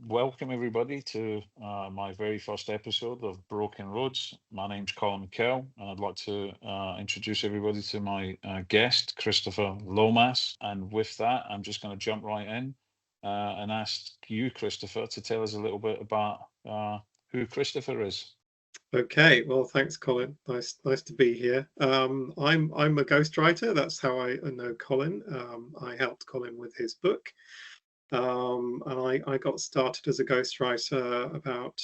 welcome everybody to my very first episode of Broken Roads. My name's Colin Mackell, and I'd like to introduce everybody to my guest, Christopher Lomas. And with that, I'm just going to jump right in and ask you, Christopher, to tell us a little bit about who Christopher is. Okay, well, thanks, Colin. Nice to be here. I'm a ghostwriter. That's how I know Colin. I helped Colin with his book, and I got started as a ghostwriter about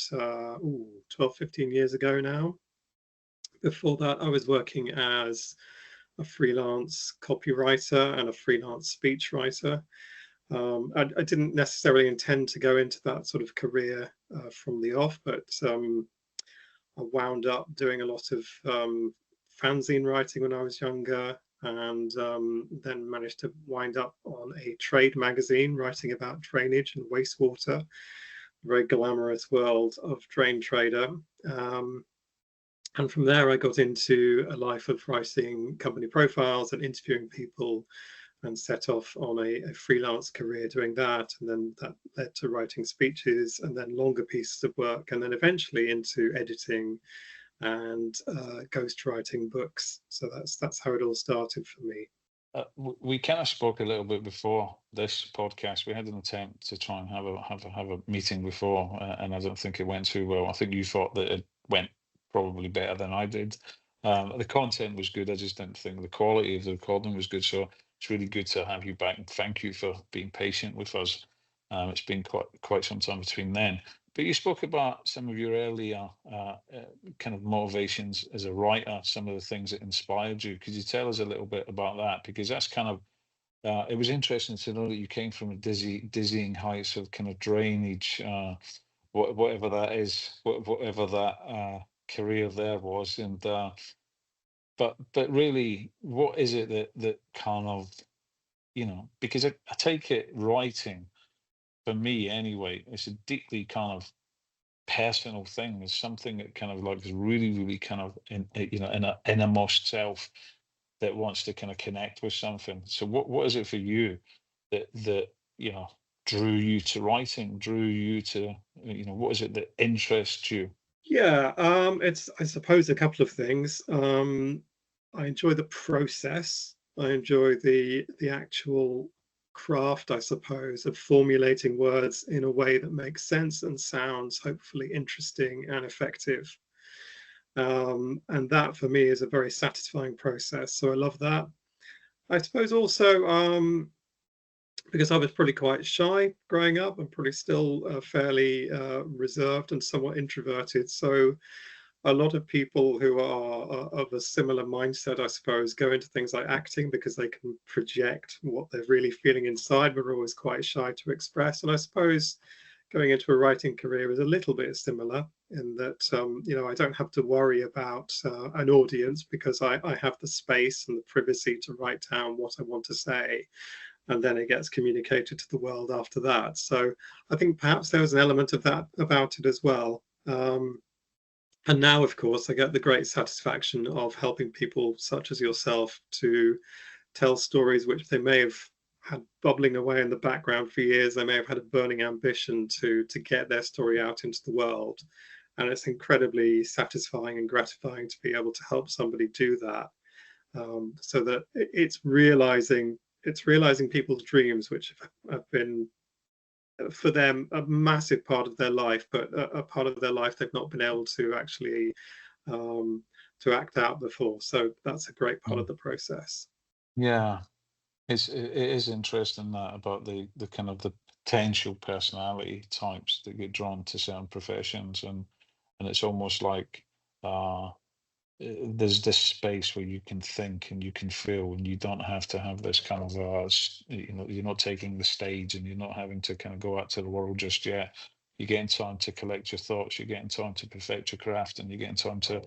12, 15 years ago now. Before that, I was working as a freelance copywriter and a freelance speechwriter. I didn't necessarily intend to go into that sort of career from the off, but I wound up doing a lot of fanzine writing when I was younger, and then managed to wind up on a trade magazine writing about drainage and wastewater, the very glamorous world of Drain Trader. And from there, I got into a life of writing company profiles and interviewing people, and set off on a freelance career doing that. And then that led to writing speeches and then longer pieces of work, and then eventually into editing and ghostwriting books. So that's how it all started for me. We kind of spoke a little bit before this podcast. We had an attempt to try and have a meeting before, and I don't think it went too well. I think you thought that it went probably better than I did. The content was good. I just didn't think the quality of the recording was good. So it's really good to have you back, and thank you for being patient with us. It's been quite some time between then. But you spoke about some of your earlier kind of motivations as a writer, some of the things that inspired you. Could you tell us a little bit about that? Because that's kind of it was interesting to know that you came from a dizzying heights of kind of drainage, whatever that is, whatever that career there was, and but really, what is it that kind of because I take it writing for me anyway, it's a deeply kind of personal thing. It's something that kind of like is really kind of in a innermost self that wants to kind of connect with something. So what is it for you that drew you to writing, drew you to what is it that interests you? Yeah, it's I suppose a couple of things. I enjoy the process. I enjoy the actual craft, I suppose, of formulating words in a way that makes sense and sounds hopefully interesting and effective. And that for me is a very satisfying process. So I love that. I suppose also because I was probably quite shy growing up. I'm probably still fairly reserved and somewhat introverted. So a lot of people who are of a similar mindset, I suppose, go into things like acting because they can project what they're really feeling inside, but are always quite shy to express. And I suppose going into a writing career is a little bit similar in that I don't have to worry about an audience because I have the space and the privacy to write down what I want to say, and then it gets communicated to the world after that. So I think perhaps there was an element of that about it as well. And now, of course, I get the great satisfaction of helping people such as yourself to tell stories which they may have had bubbling away in the background for years. They may have had a burning ambition to get their story out into the world. And it's incredibly satisfying and gratifying to be able to help somebody do that. So that it's realizing people's dreams, which have been for them a massive part of their life, but a part of their life they've not been able to actually um, to act out before. So that's a great part Mm. of the process. Yeah, it is interesting that about the kind of the potential personality types that get drawn to certain professions, and it's almost like uh there's this space where you can think and you can feel, and you don't have to have this kind of you're not taking the stage, and you're not having to kind of go out to the world just yet. You're getting time to collect your thoughts, you're getting time to perfect your craft, and you're getting time to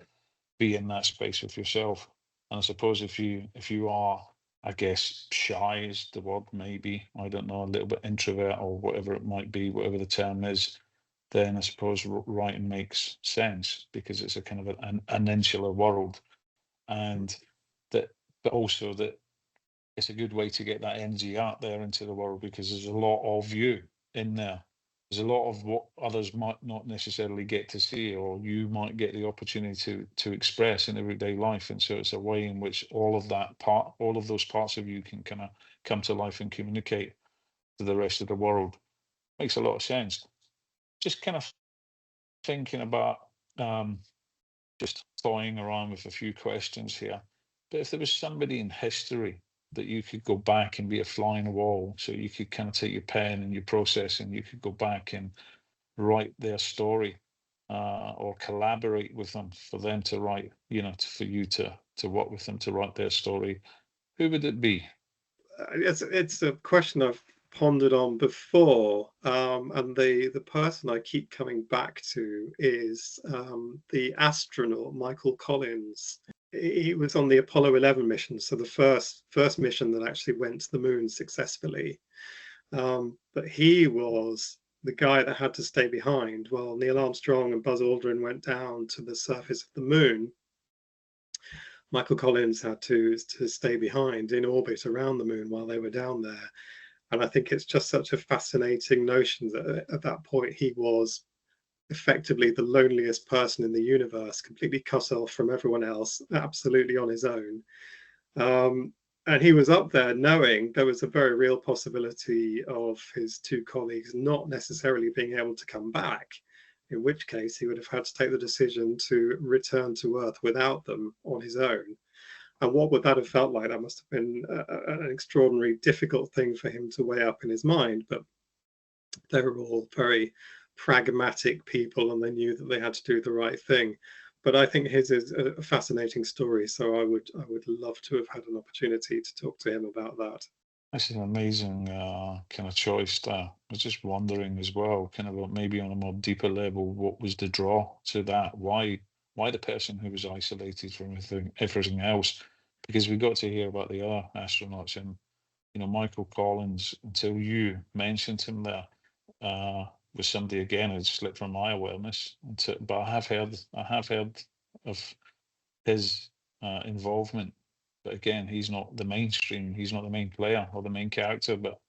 be in that space with yourself. And I suppose if you are, I guess, shy is the word, maybe, I don't know, a little bit introvert or whatever it might be, whatever the term is, then I suppose writing makes sense because it's a kind of an insular world, and that, but also that it's a good way to get that energy out there into the world because there's a lot of you in there. there's a lot of what others might not necessarily get to see, or you might get the opportunity to express in everyday life. And so it's a way in which all of those parts of you can kind of come to life and communicate to the rest of the world. Makes a lot of sense. Just kind of thinking about just toying around with a few questions here. But if there was somebody in history that you could go back and be a fly on the wall, so you could kind of take your pen and your process and you could go back and write their story, or collaborate with them for them to write, for you to work with them to write their story, who would it be? It's a question I've pondered on before, and the person I keep coming back to is the astronaut Michael Collins. He was on the Apollo 11 mission, so the first mission that actually went to the moon successfully. But he was the guy that had to stay behind while Neil Armstrong and Buzz Aldrin went down to the surface of the moon. Michael Collins had to stay behind in orbit around the moon while they were down there. And I think it's just such a fascinating notion that at that point he was effectively the loneliest person in the universe, completely cut off from everyone else, absolutely on his own. And he was up there knowing there was a very real possibility of his two colleagues not necessarily being able to come back, in which case he would have had to take the decision to return to Earth without them on his own. And what would that have felt like? That must have been an extraordinarily difficult thing for him to weigh up in his mind. But they were all very pragmatic people and they knew that they had to do the right thing. But I think his is a fascinating story. So I would love to have had an opportunity to talk to him about that. That's an amazing kind of choice there. I was just wondering as well, kind of maybe on a more deeper level, what was the draw to that? Why the person who was isolated from everything else? Because we got to hear about the other astronauts, and Michael Collins, until you mentioned him there, was somebody again who slipped from my awareness. But I have heard of his involvement. But again, he's not the mainstream. He's not the main player or the main character. But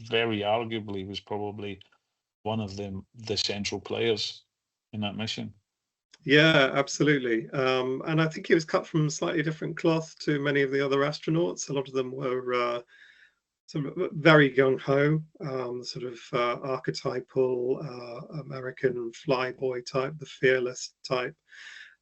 very arguably was probably one of the central players in that mission. Yeah, absolutely. And I think he was cut from slightly different cloth to many of the other astronauts. A lot of them were sort of very gung ho, sort of archetypal American flyboy type, the fearless type.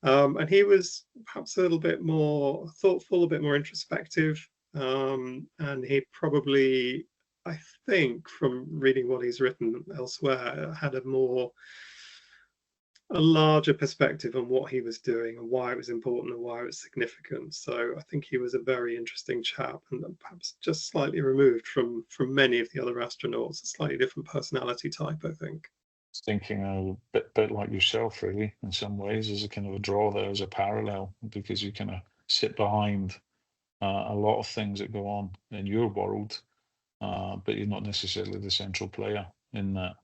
And he was perhaps a little bit more thoughtful, a bit more introspective. And he probably, I think, from reading what he's written elsewhere, had a larger perspective on what he was doing and why it was important and why it was significant. So I think he was a very interesting chap, and perhaps just slightly removed from many of the other astronauts, a slightly different personality type, I think. Thinking a bit like yourself, really, in some ways, as a kind of a draw there, as a parallel, because you kind of sit behind a lot of things that go on in your world, but you're not necessarily the central player in that.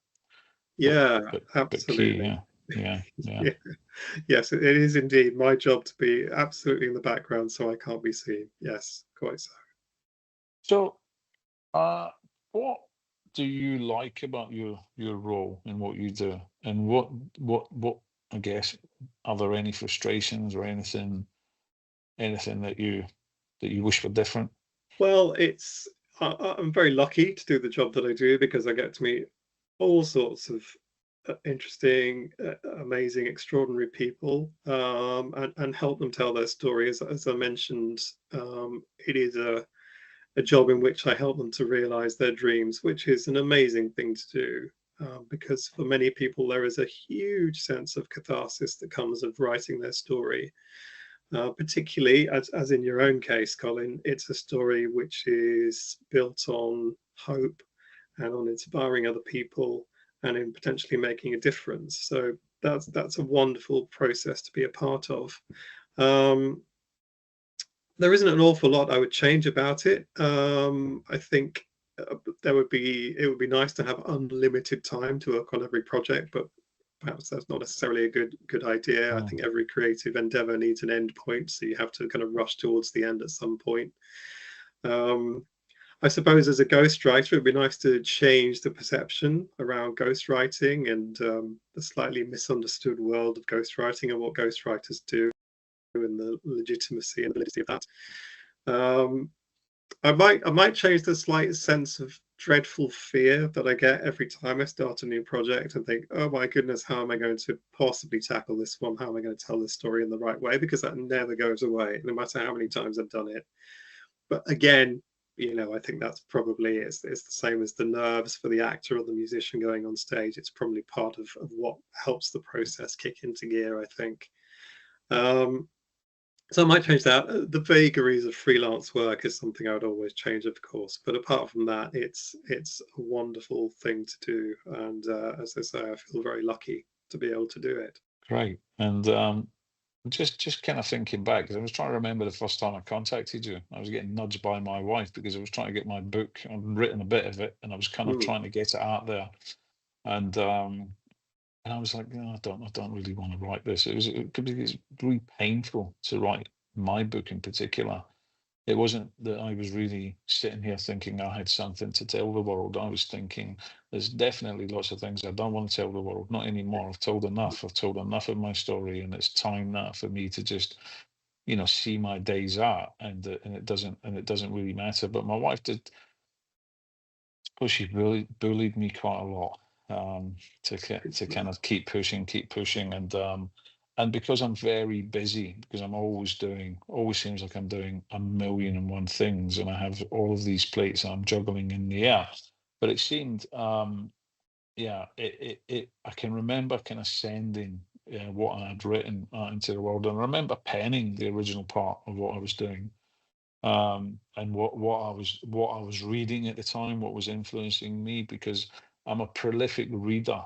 Yeah, But key, absolutely. yeah. Yeah. Yes, it is indeed my job to be absolutely in the background so I can't be seen. Yes, quite so. So, what do you like about your role in what you do, and what I guess, are there any frustrations or anything that you wish were different? Well, I'm very lucky to do the job that I do because I get to meet all sorts of interesting, amazing, extraordinary people, and help them tell their stories. As I mentioned, it is a job in which I help them to realize their dreams, which is an amazing thing to do. Because for many people, there is a huge sense of catharsis that comes of writing their story. Particularly, as in your own case, Colin, it's a story which is built on hope and on inspiring other people and in potentially making a difference. So that's a wonderful process to be a part of. Um, there isn't an awful lot I would change about it. I think it would be nice to have unlimited time to work on every project, but perhaps that's not necessarily a good idea. I Mm. think every creative endeavor needs an end point, so you have to kind of rush towards the end at some point. Um, I suppose as a ghostwriter, it'd be nice to change the perception around ghostwriting and the slightly misunderstood world of ghostwriting and what ghostwriters do and the legitimacy and validity of that. I might change the slight sense of dreadful fear that I get every time I start a new project and think, oh my goodness, how am I going to possibly tackle this one? How am I going to tell this story in the right way? Because that never goes away, no matter how many times I've done it. But again, I think that's probably it's the same as the nerves for the actor or the musician going on stage. It's probably part of what helps the process kick into gear, I think. So I might change that. The vagaries of freelance work is something I would always change, of course. But apart from that, it's a wonderful thing to do. And as I say, I feel very lucky to be able to do it. Great. And just kind of thinking back, because I was trying to remember the first time I contacted you. I was getting nudged by my wife because I was trying to get my book. I'd written a bit of it, and I was kind of trying to get it out there. And I was like, I don't really want to write this. It could be really painful to write my book in particular. It wasn't that I was really sitting here thinking I had something to tell the world. I was thinking there's definitely lots of things I don't want to tell the world. Not anymore. I've told enough. I've told enough of my story, and it's time now for me to just, see my days out, and it doesn't really matter. But my wife did. Well, she bullied me quite a lot, to kind of keep pushing, and because I'm very busy, because I'm always seems like I'm doing a million and one things, and I have all of these plates I'm juggling in the air. But it seemed, yeah, I can remember kind of sending what I had written into the world, and I remember penning the original part of what I was doing, and what I was reading at the time, what was influencing me, because I'm a prolific reader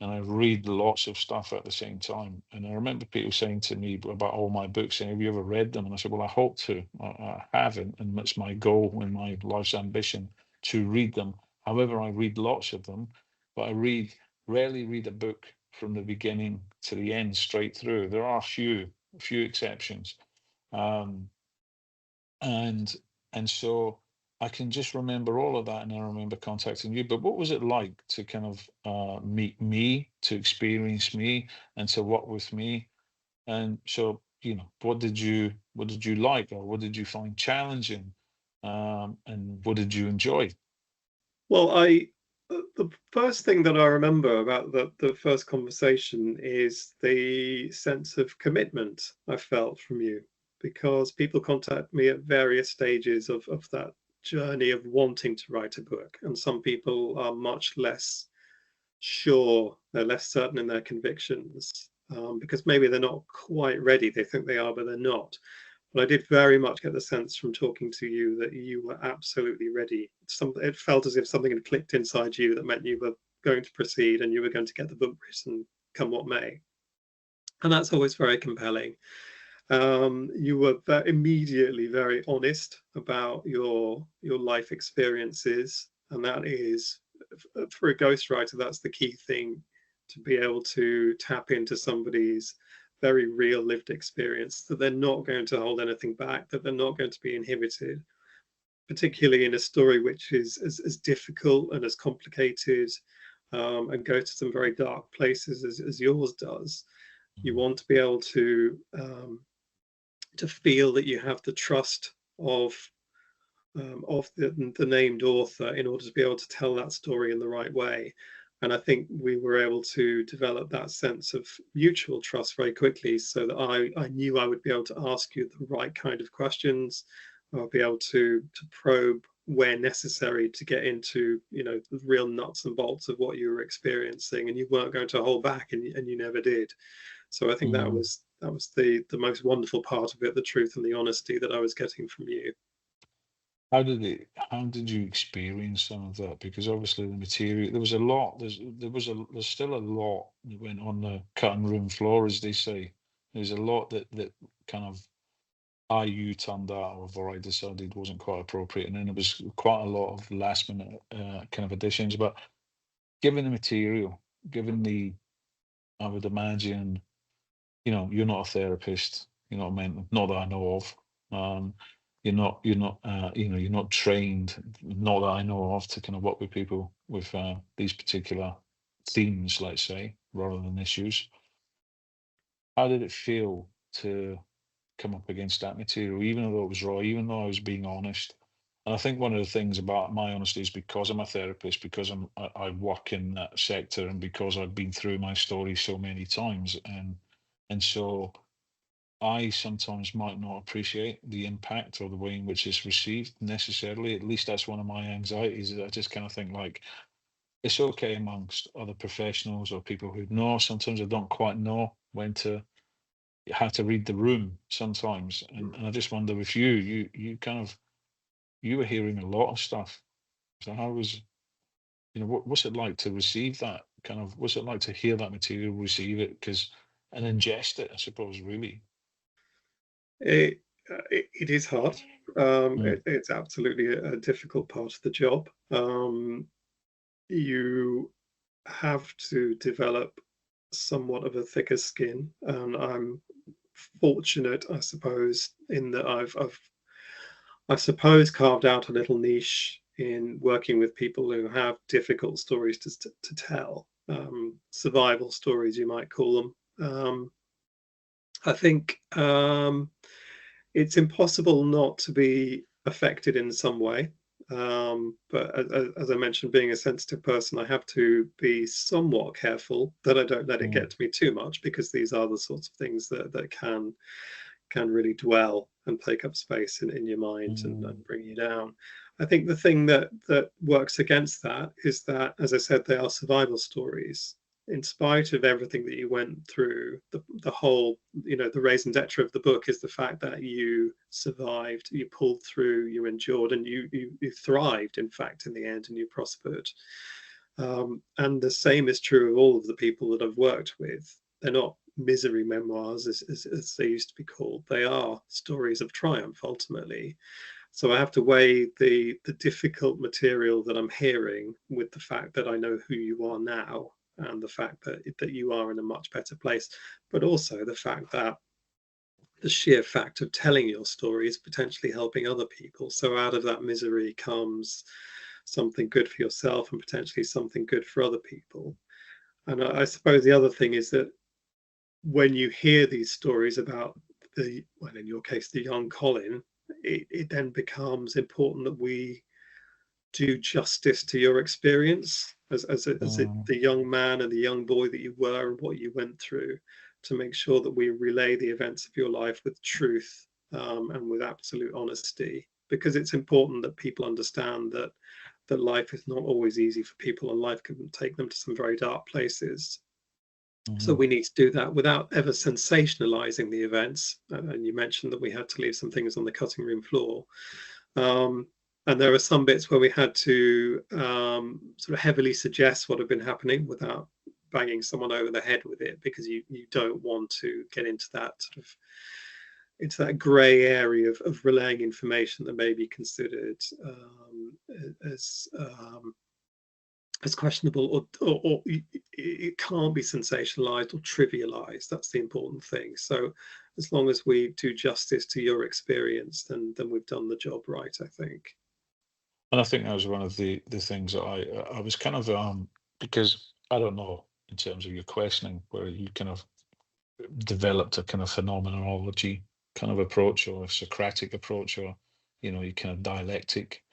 and I read lots of stuff at the same time. And I remember people saying to me about all my books, saying, "Have you ever read them?" And I said, "Well, I hope to. I haven't, and it's my goal and my life's ambition to read them. However, I read lots of them, but rarely read a book from the beginning to the end straight through. There are a few exceptions." Um, and so I can just remember all of that, and I remember contacting you. But what was it like to kind of meet me, to experience me, and to work with me? And so, what did you like, or what did you find challenging, and what did you enjoy? Well, the first thing that I remember about the first conversation is the sense of commitment I felt from you, because people contact me at various stages of that journey of wanting to write a book, and some people are much less sure, they're less certain in their convictions, because maybe they're not quite ready. They think they are, but they're not. But I did very much get the sense from talking to you that you were absolutely ready. It felt as if something had clicked inside you that meant you were going to proceed and you were going to get the book written, come what may. And that's always very compelling. You were immediately very honest about your life experiences, and that is, for a ghostwriter, that's the key thing, to be able to tap into somebody's very real lived experience, that they're not going to hold anything back, that they're not going to be inhibited, particularly in a story which is as difficult and as complicated, and go to some very dark places as yours does. You want to be able to feel that you have the trust of the named author in order to be able to tell that story in the right way. And I think we were able to develop that sense of mutual trust very quickly, so that I knew I would be able to ask you the right kind of questions. I'll be able to probe where necessary to get into, the real nuts and bolts of what you were experiencing, and you weren't going to hold back, and you never did. So I think that Mm. was the most wonderful part of it, the truth and the honesty that I was getting from you. How did you experience some of that? Because obviously the material, there was a lot, there's still a lot that went on the cutting room floor, as they say. There's a lot that kind of you turned out, or I decided wasn't quite appropriate. And then there was quite a lot of last minute kind of additions. But given the material, given I would imagine, you're not a therapist, not that I know of. you're not you're not trained, not that I know of, to kind of work with people with these particular themes, let's say, rather than issues. How did it feel to come up against that material, even though it was raw, even though I was being honest? And I think one of the things about my honesty is because I'm a therapist, because I work in that sector, and because I've been through my story so many times, and so I sometimes might not appreciate the impact or the way in which it's received necessarily. At least that's one of my anxieties. Is I just kind of think like it's okay amongst other professionals or people who know. Sometimes I don't quite know when to how to read the room sometimes, and I just wonder if you kind of you were hearing a lot of stuff. So how was what's it like to receive that kind of what's it like to hear that material, receive it, because and ingest it, I suppose, really. It is hard. Mm, It's absolutely a difficult part of the job. You have to develop somewhat of a thicker skin, and I'm fortunate, I suppose, in that I suppose, carved out a little niche in working with people who have difficult stories to tell, survival stories, you might call them. I think it's impossible not to be affected in some way. But as I mentioned, being a sensitive person, I have to be somewhat careful that I don't let it mm, get to me too much, because these are the sorts of things that can really dwell and take up space in your mind mm, and bring you down. I think the thing that works against that is that, as I said, they are survival stories. In spite of everything that you went through, the whole, the raison d'etre of the book is the fact that you survived, you pulled through, you endured, and you thrived, in fact, in the end, and you prospered. And the same is true of all of the people that I've worked with. They're not misery memoirs, as they used to be called. They are stories of triumph, ultimately. So I have to weigh the difficult material that I'm hearing with the fact that I know who you are now, and the fact that you are in a much better place, but also the fact that the sheer fact of telling your story is potentially helping other people. So out of that misery comes something good for yourself and potentially something good for other people. And I suppose the other thing is that when you hear these stories about well, in your case, the young Colin, it then becomes important that we do justice to your experience mm, the young man and the young boy that you were and what you went through, to make sure that we relay the events of your life with truth, and with absolute honesty, because it's important that people understand that life is not always easy for people, and life can take them to some very dark places. So mm, we need to do that without ever sensationalizing the events. And you mentioned that we had to leave some things on the cutting room floor. Um, and there are some bits where we had to sort of heavily suggest what had been happening without banging someone over the head with it, because you don't want to get into that sort of into that grey area of relaying information that may be considered as as questionable, or it can't be sensationalized or trivialized. That's the important thing. So as long as we do justice to your experience, then we've done the job right, I think. and I think that was one of the things that I was kind of because I don't know in terms of your questioning where you kind of developed a kind of phenomenology kind of approach, or a Socratic approach, or you kind of dialectic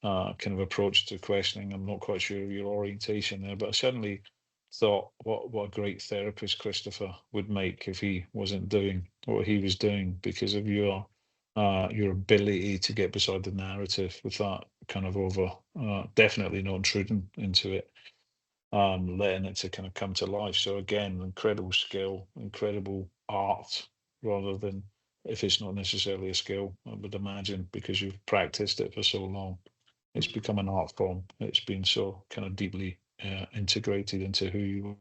kind of approach to questioning. I'm not quite sure of your orientation there, but I certainly thought what a great therapist Christopher would make if he wasn't doing what he was doing, because of your ability to get beside the narrative with that kind of over definitely not intruding into it, letting it to kind of come to life. So again, incredible skill, incredible art, rather than, if it's not necessarily a skill, I would imagine, because you've practiced it for so long, it's become an art form. It's been so kind of deeply integrated into who you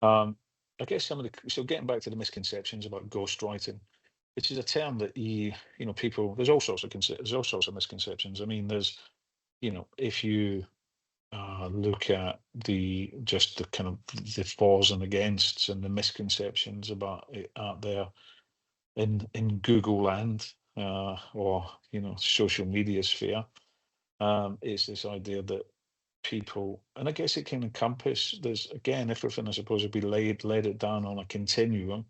are. I guess some of the so getting back to the misconceptions about ghostwriting, which is a term that people, there's all sorts of there's all sorts of misconceptions. I mean, there's if you look at the kind of the fors and againsts and the misconceptions about it out there. in Google land, or social media sphere. It's this idea that people, and I guess it can encompass, there's again everything I suppose would be laid it down on a continuum.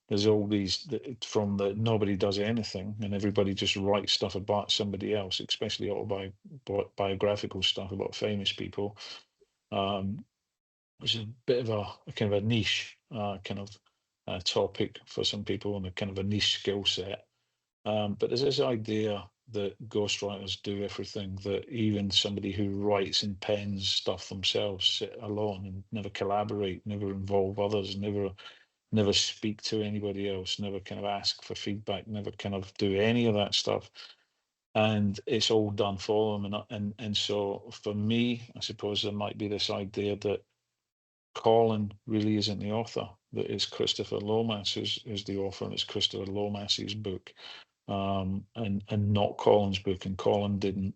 There's all these from the nobody does anything and everybody just writes stuff about somebody else, especially autobiographical stuff about famous people, which is a bit of a kind of a niche kind of topic for some people and a kind of a niche skill set. But there's this idea that ghostwriters do everything, that even somebody who writes and pens stuff themselves sit alone and never collaborate, never involve others, never speak to anybody else, never kind of ask for feedback, never kind of do any of that stuff. And it's all done for them. And so for me, I suppose there might be this idea that Colin really isn't the author, that it's Christopher Lomas who's the author, and it's Christopher Lomas's book, and not Colin's book. And Colin didn't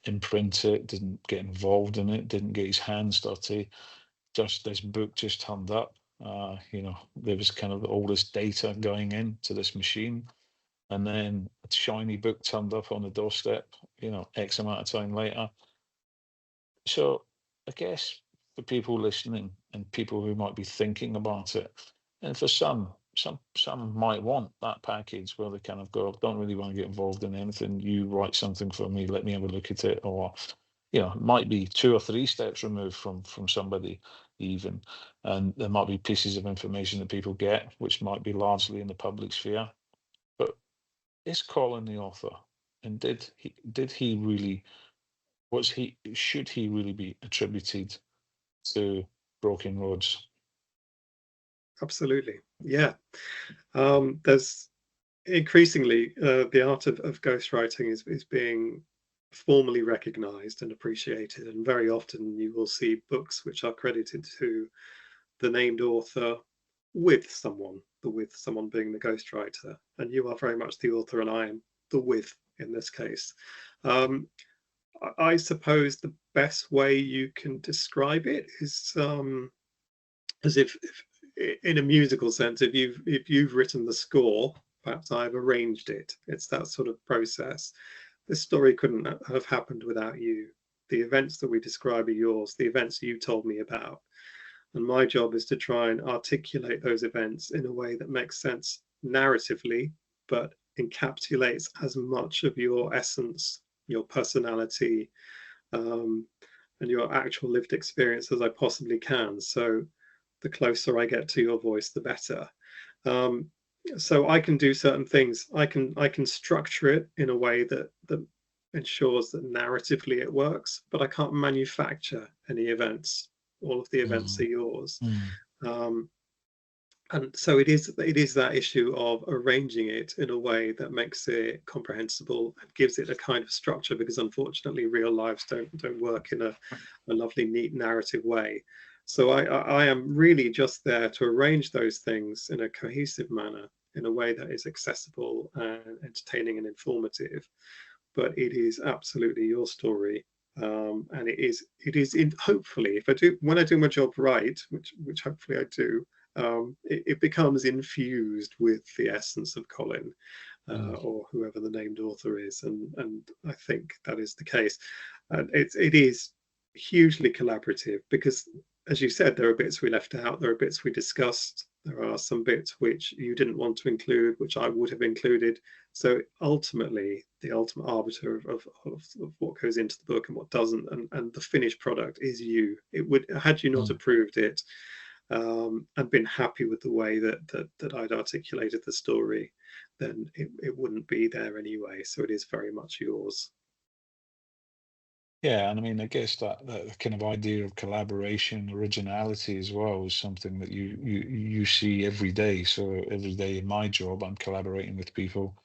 imprint it, didn't get involved in it, didn't get his hands dirty. Just this book just turned up. There was kind of all this data going into this machine, and then a shiny book turned up on the doorstep, X amount of time later. So I guess for people listening and people who might be thinking about it, and for some might want that package where they kind of go, don't really want to get involved in anything. You write something for me, let me have a look at it. Or, it might be 2 or 3 steps removed from somebody even. And there might be pieces of information that people get, which might be largely in the public sphere. But is Colin the author? And did he really, should he really be attributed to Broken Roads? Absolutely. Yeah. There's increasingly the art of ghostwriting is being formally recognized and appreciated, and very often you will see books which are credited to the named author with someone, the with someone being the ghostwriter, and you are very much the author and I am the with in this case. I suppose the best way you can describe it is as if in a musical sense, if you've written the score, perhaps I've arranged it. It's that sort of process. This story couldn't have happened without you. The events that we describe are yours, the events you told me about. And my job is to try and articulate those events in a way that makes sense narratively, but encapsulates as much of your essence, your personality, and your actual lived experience as I possibly can. So the closer I get to your voice, the better. So I can do certain things. I can structure it in a way that ensures that narratively it works, but I can't manufacture any events. All of the events are yours. And so it is that issue of arranging it in a way that makes it comprehensible and gives it a kind of structure, because unfortunately real lives don't work in a lovely, neat narrative way. So I am really just there to arrange those things in a cohesive manner, in a way that is accessible and entertaining and informative. But it is absolutely your story. And it is in, hopefully, when I do my job right, which hopefully I do, it becomes infused with the essence of Colin, or whoever the named author is, and I think that is the case. And it is hugely collaborative because, as you said, there are bits we left out, there are bits we discussed, there are some bits which you didn't want to include, which I would have included. So ultimately, the ultimate arbiter of what goes into the book and what doesn't, and the finished product is you. It would, had you not approved it, and been happy with the way that I'd articulated the story, then it wouldn't be there anyway. So it is very much yours. Yeah, and I mean, I guess that kind of idea of collaboration, originality as well is something that you see every day. So every day in my job, I'm collaborating with people.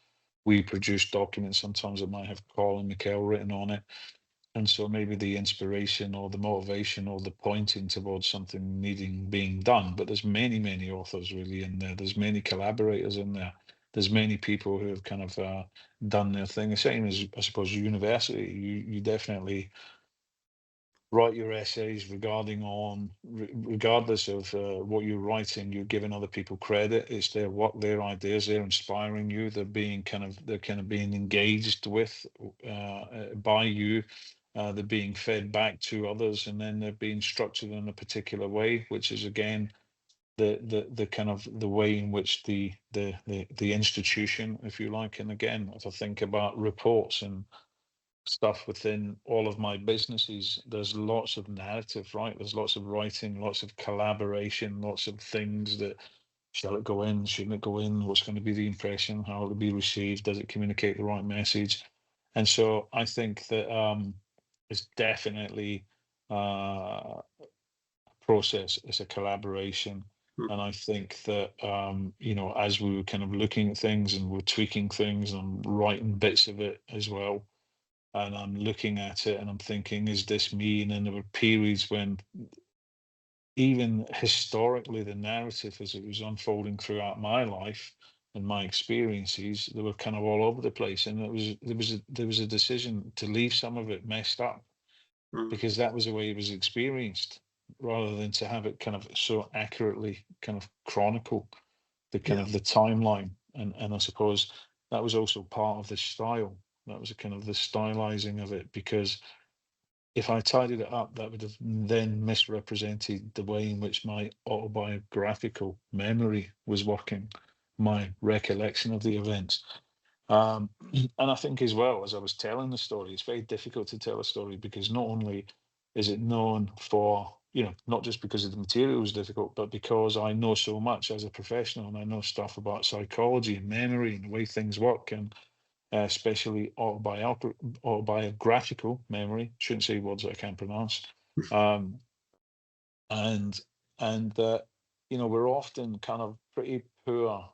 We produce documents sometimes that might have Colin Mackell written on it. And so maybe the inspiration or the motivation or the pointing towards something needing being done. But there's many authors really in there. There's many collaborators in there. There's many people who have kind of done their thing. The same as, I suppose, university. You definitely write your essays regardless of what you're writing, you're giving other people credit. It's their work, their ideas, they're inspiring you. They're kind of being engaged with by you. They're being fed back to others, and then they're being structured in a particular way, which is again the kind of the way in which the institution, if you like. And again, if I think about reports and stuff within all of my businesses, there's lots of narrative, right? There's lots of writing, lots of collaboration, lots of things that shall it go in, shouldn't it go in, what's going to be the impression, how will it be received, does it communicate the right message? And so I think that it's definitely a process, it's a collaboration. Mm. And I think that, as we were kind of looking at things and we're tweaking things and writing bits of it as well, and I'm looking at it and I'm thinking, is this me? And then there were periods when, even historically, the narrative as it was unfolding throughout my life and my experiences, they were kind of all over the place. And there was a decision to leave some of it messed up Mm. because that was the way it was experienced, rather than to have it kind of so accurately kind of chronicle the kind Yeah. of the timeline. And I suppose that was also part of the style. That was a kind of the stylizing of it, because if I tidied it up, that would have then misrepresented the way in which my autobiographical memory was working, my recollection of the events. And I think as well, as I was telling the story, it's very difficult to tell a story because not only is it known for, not just because of the material is difficult, but because I know so much as a professional and I know stuff about psychology and memory and the way things work, and especially autobiographical memory. Shouldn't say words that I can't pronounce. Um, and we're often kind of pretty poor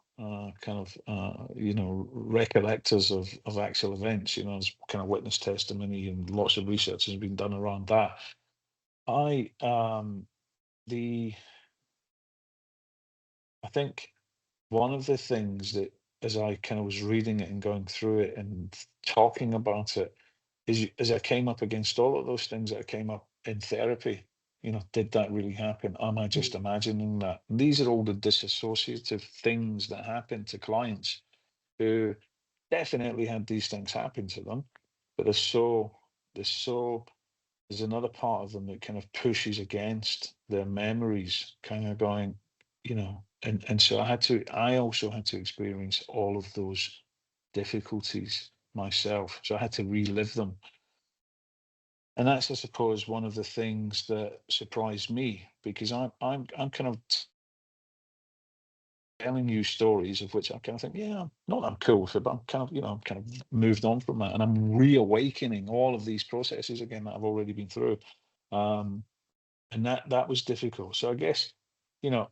recollectors of actual events. There's kind of witness testimony and lots of research has been done around that. I the I think one of the things that, as I kind of was reading it and going through it and talking about it, is as I came up against all of those things that came up in therapy. Did that really happen? Am I Mm. just imagining that? And these are all the disassociative things that happen to clients who definitely had these things happen to them, but there's so there's another part of them that kind of pushes against their memories, kind of going, and so I also had to experience all of those difficulties myself. So I had to relive them. And that's, I suppose, one of the things that surprised me, because I'm kind of telling you stories of which I kind of think, yeah, not that I'm cool with it, but I'm kind of moved on from that, and I'm reawakening all of these processes again that I've already been through, um, and that was difficult. So I guess, in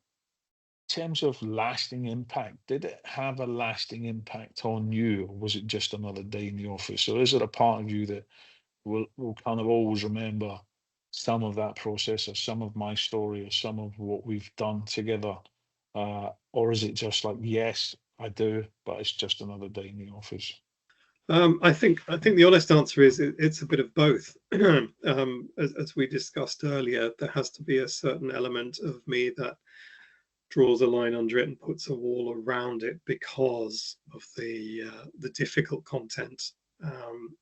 terms of lasting impact, did it have a lasting impact on you, or was it just another day in the office? So is it a part of you that will kind of always remember some of that process or some of my story or some of what we've done together? Or is it just like, yes, I do, but it's just another day in the office? I think the honest answer is it's a bit of both. As we discussed earlier, there has to be a certain element of me that draws a line under it and puts a wall around it because of the difficult content,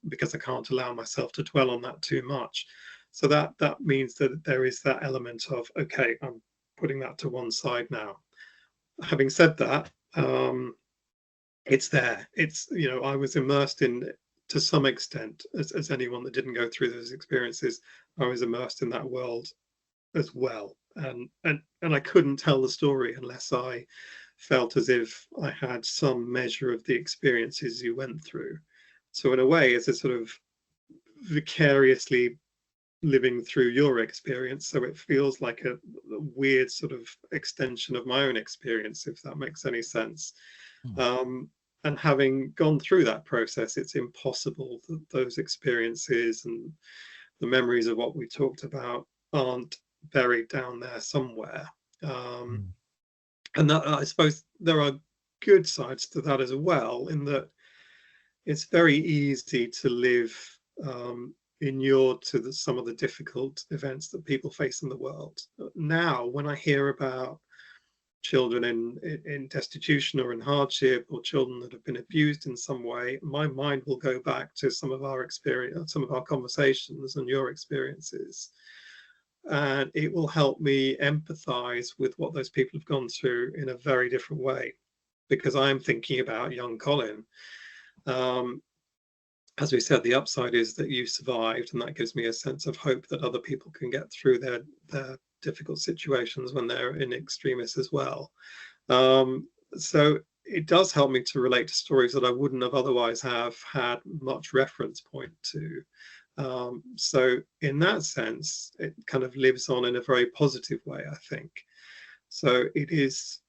because I can't allow myself to dwell on that too much. So that means that there is that element of, okay, I'm putting that to one side now. Having said that, it's there. I was immersed in, to some extent, as anyone that didn't go through those experiences, I was immersed in that world as well. And I couldn't tell the story unless I felt as if I had some measure of the experiences you went through. So in a way, it's a sort of vicariously living through your experience. So it feels like a weird sort of extension of my own experience, if that makes any sense. Hmm. And having gone through that process, it's impossible that those experiences and the memories of what we talked about aren't buried down there somewhere. Um, Mm. and that, I suppose there are good sides to that as well, in that it's very easy to live inured to some of the difficult events that people face in the world. Now, when I hear about children in destitution or in hardship, or children that have been abused in some way, my mind will go back to some of our experience, some of our conversations and your experiences. And it will help me empathize with what those people have gone through in a very different way, because I'm thinking about young Colin. As we said, the upside is that you survived, and that gives me a sense of hope that other people can get through their difficult situations when they're in extremis as well. So it does help me to relate to stories that I wouldn't have otherwise have had much reference point to. So in that sense, it kind of lives on in a very positive way, I think. So it is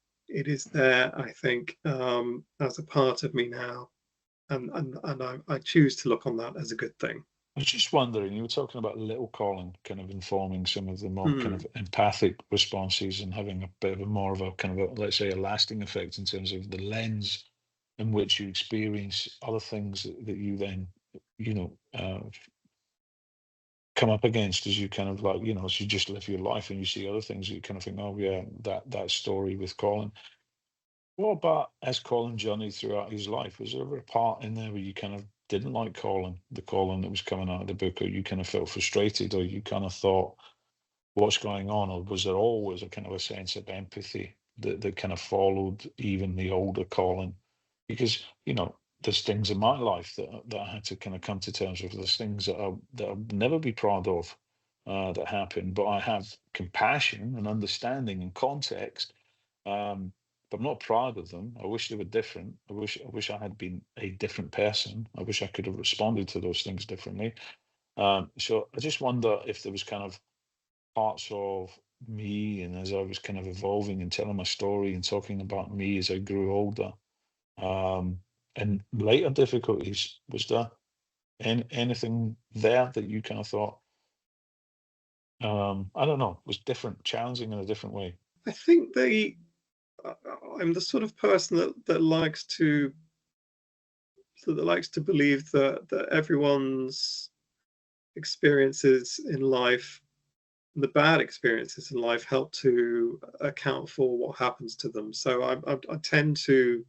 there, I think, as a part of me now. And I choose to look on that as a good thing. I was just wondering, you were talking about little Colin kind of informing some of the more kind Hmm. of empathic responses and having a bit of a more of a kind of a, let's say, a lasting effect in terms of the lens in which you experience other things that you then, you know, come up against as you kind of like, you know, as you just live your life and you see other things, you kind of think, oh yeah, that story with Colin. What about as Colin journeyed throughout his life? Was there ever a part in there where you kind of didn't like Colin, the Colin that was coming out of the book, or you kind of felt frustrated, or you kind of thought, what's going on? Or was there always a kind of a sense of empathy that kind of followed even the older Colin? Because, you know, there's things in my life that I had to kind of come to terms with. There's things that I'll never be proud of that happen, but I have compassion and understanding and context. But I'm not proud of them. I wish they were different. I wish I had been a different person. I wish I could have responded to those things differently. So I just wonder if there was kind of parts of me, and as I was kind of evolving and telling my story and talking about me as I grew older, um, and later difficulties, was there anything there that you kind of thought, I don't know, was different, challenging in a different way? I think I'm the sort of person that likes to believe that everyone's experiences in life, the bad experiences in life, help to account for what happens to them. So I tend to,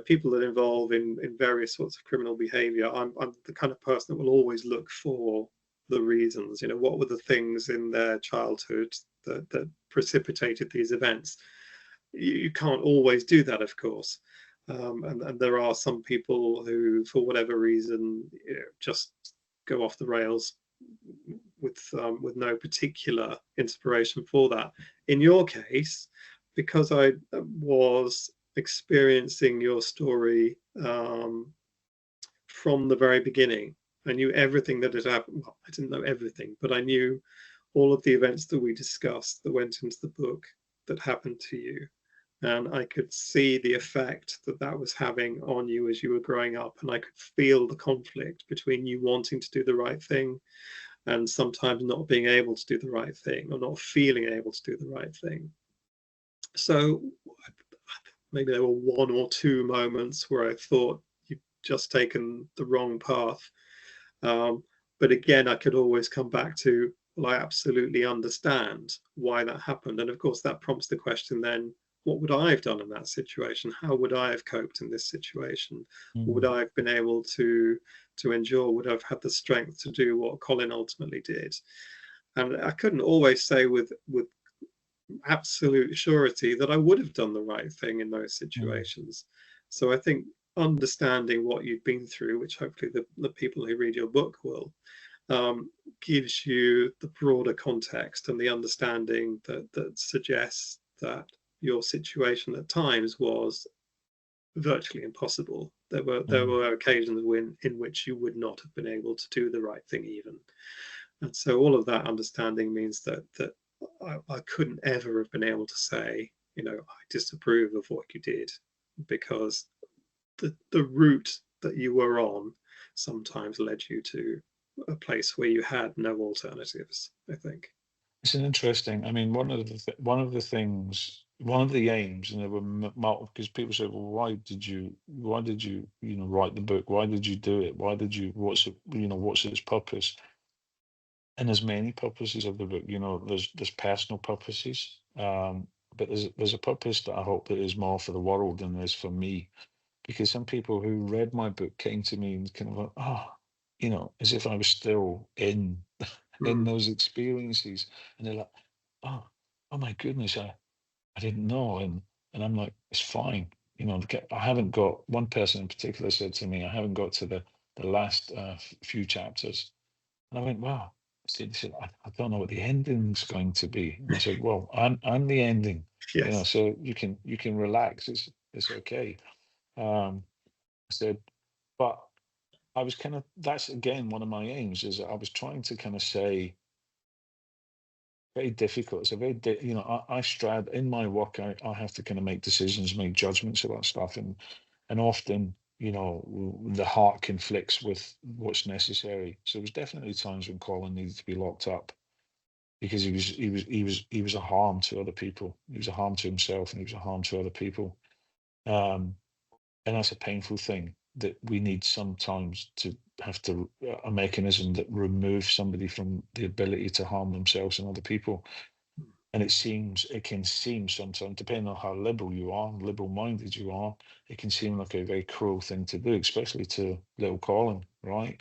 people that involve in various sorts of criminal behavior, I'm the kind of person that will always look for the reasons. What were the things in their childhood that precipitated these events? You can't always do that, of course. And there are some people who, for whatever reason, just go off the rails with no particular inspiration for that. In your case, because I was experiencing your story from the very beginning, I knew everything that had happened. Well, I didn't know everything, but I knew all of the events that we discussed that went into the book that happened to you. And I could see the effect that was having on you as you were growing up. And I could feel the conflict between you wanting to do the right thing and sometimes not being able to do the right thing, or not feeling able to do the right thing. So maybe there were one or two moments where I thought you've just taken the wrong path. But again, I could always come back to, well, I absolutely understand why that happened. And of course, that prompts the question then, what would I have done in that situation? How would I have coped in this situation? Would Mm. I have been able to endure? Would I have had the strength to do what Colin ultimately did? And I couldn't always say with absolute surety that I would have done the right thing in those Mm. situations. So I think understanding what you've been through, which hopefully the people who read your book will, gives you the broader context and the understanding that suggests that your situation at times was virtually impossible. There were occasions in which you would not have been able to do the right thing even. And so all of that understanding means that I couldn't ever have been able to say, I disapprove of what you did, because the route that you were on sometimes led you to a place where you had no alternatives, I think. It's an interesting. I mean, one of the things, one of the aims, and there were multiple, because people say, well, why did you, you know, write the book? Why did you do it? Why did you? What's it? You know, what's its purpose? and there's many purposes of the book. You know, there's personal purposes, but there's a purpose that I hope that is more for the world than there is for me. Because some people who read my book came to me and kind of went, oh, you know, as if I was still in in Mm. those experiences, and they're like, oh, oh my goodness, I didn't know, and I'm like, it's fine. You know, I haven't got, one person in particular said to me, I haven't got to the last few chapters, and I went, wow. They said, I don't know what the ending's going to be. And I said, well, I'm the ending, you know, Yes. so you can relax. It's okay. I said, but I was kind of, that's again one of my aims, is that I was trying to kind of say, very difficult. It's a very, you know, I strive in my work. I have to kind of make decisions, make judgments about stuff, and often, you know, the heart conflicts with what's necessary. So there was definitely times when Colin needed to be locked up because he was a harm to other people. He was a harm to himself, and he was a harm to other people. Um, and that's a painful thing that we need sometimes to have to a mechanism that removes somebody from the ability to harm themselves and other people. And it can seem sometimes, depending on how liberal you are, liberal minded you are, it can seem like a very cruel thing to do, especially to little Colin, right?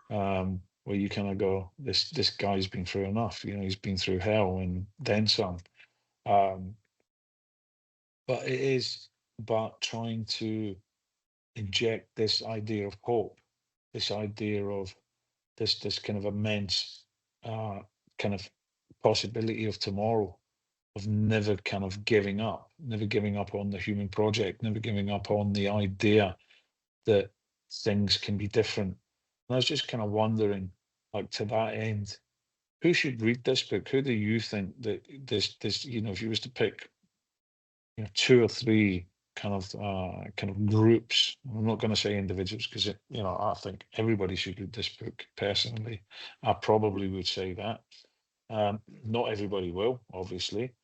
Where you kind of go, this guy's been through enough, you know, he's been through hell and then some. Um, but it is about trying to inject this idea of hope, this idea of this kind of immense uh, kind of possibility of tomorrow, of never kind of giving up, never giving up on the human project, never giving up on the idea that things can be different. And I was just kind of wondering, like to that end, who should read this book? Who do you think that this, you know, if you was to pick, you know, two or three kind of groups. I'm not going to say individuals because you know, I think everybody should read this book. Personally, I probably would say that. Not everybody will, obviously,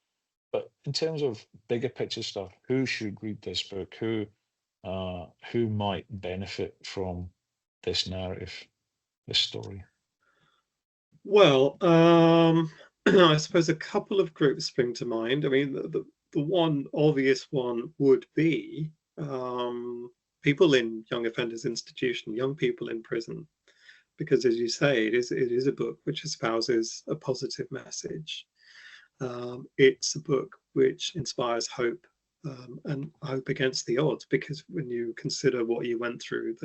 but in terms of bigger picture stuff, who should read this book? Who might benefit from this narrative, this story? Well, I suppose a couple of groups spring to mind. I mean, the one obvious one would be people in young offenders institution, young people in prison, because as you say, it is a book which espouses a positive message. It's a book which inspires hope, and hope against the odds, because when you consider what you went through,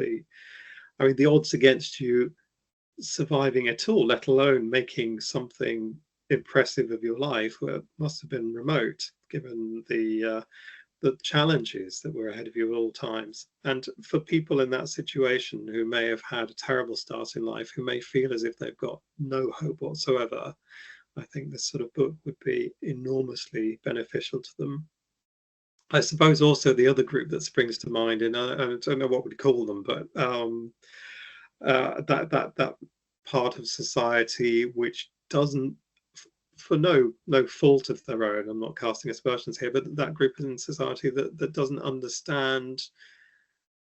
I mean, the odds against you surviving at all, let alone making something impressive of your life, must have been remote, given the challenges that were ahead of you at all times. And for people in that situation who may have had a terrible start in life, who may feel as if they've got no hope whatsoever, I think this sort of book would be enormously beneficial to them. I suppose also the other group that springs to mind, and I don't know what we'd call them, but that part of society which doesn't, for no fault of their own, I'm not casting aspersions here, but that group in society that doesn't understand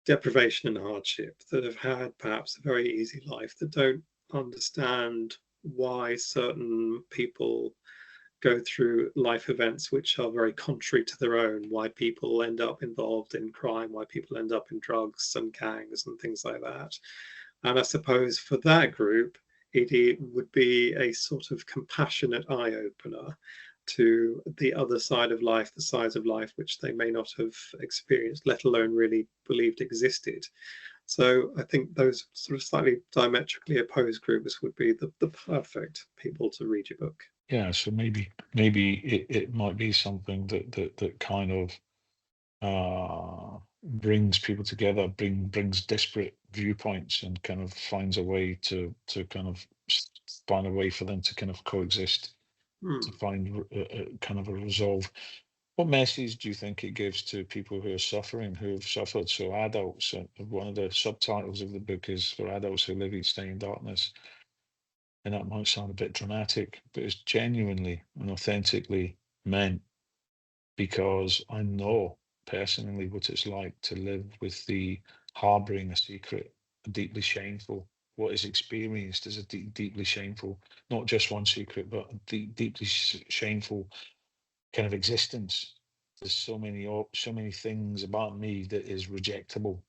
deprivation and hardship, that have had perhaps a very easy life, that don't understand why certain people go through life events which are very contrary to their own, why people end up involved in crime, why people end up in drugs and gangs and things like that. And I suppose for that group, it would be a sort of compassionate eye opener to the other side of life, the sides of life which they may not have experienced, let alone really believed existed. So I think those sort of slightly diametrically opposed groups would be the perfect people to read your book. Yeah, so maybe it might be something that kind of brings people together, brings disparate viewpoints, and kind of finds a way to kind of find a way for them to kind of coexist, to Hmm. find kind of a resolve. What message do you think it gives to people who are suffering, who have suffered? So adults, one of the subtitles of the book is for adults who live each day in darkness. And that might sound a bit dramatic, but it's genuinely and authentically meant, because I know personally what it's like to live with the harboring a secret, deeply shameful. what is experienced as a deeply shameful, not just one secret, but a deeply shameful kind of existence. There's so many things about me that is rejectable,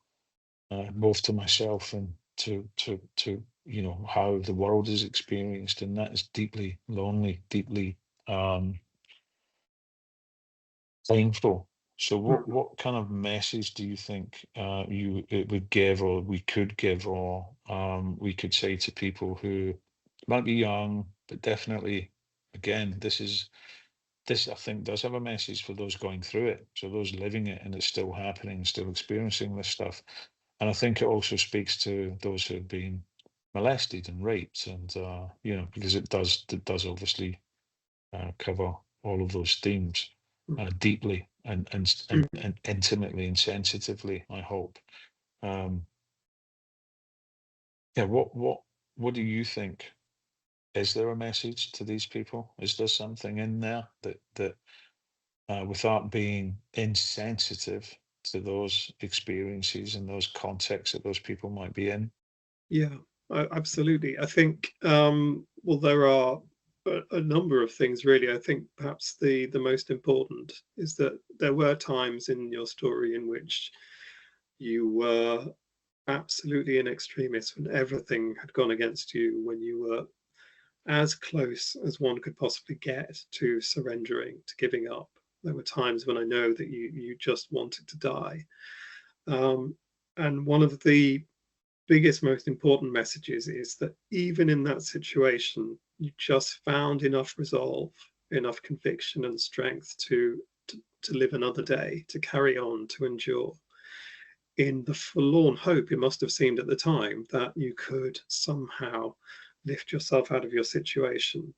both to myself and to how the world is experienced, and that is deeply lonely, deeply um, painful. So Mhm. what kind of message do you think you it would give, or we could give, or we could say to people who might be young, but definitely, again, this I think does have a message for those going through it, so those living it and it's still happening, still experiencing this stuff. And I think it also speaks to those who have been molested and raped, and because it does obviously cover all of those themes deeply Mhm. and intimately and sensitively, I hope. Um, yeah, what do you think? Is there a message to these people? Is there something in there that without being insensitive to those experiences and those contexts that those people might be in? Yeah, absolutely. I think, well, there are a number of things really. I think perhaps the most important is that there were times in your story in which you were absolutely in extremis, when everything had gone against you, when you were as close as one could possibly get to surrendering, to giving up. There were times when I know that you just wanted to die. Um, and one of the biggest, most important messages is that even in that situation, you just found enough resolve, enough conviction and strength to live another day, to carry on, to endure. In the forlorn hope it must have seemed at the time that you could somehow lift yourself out of your situation.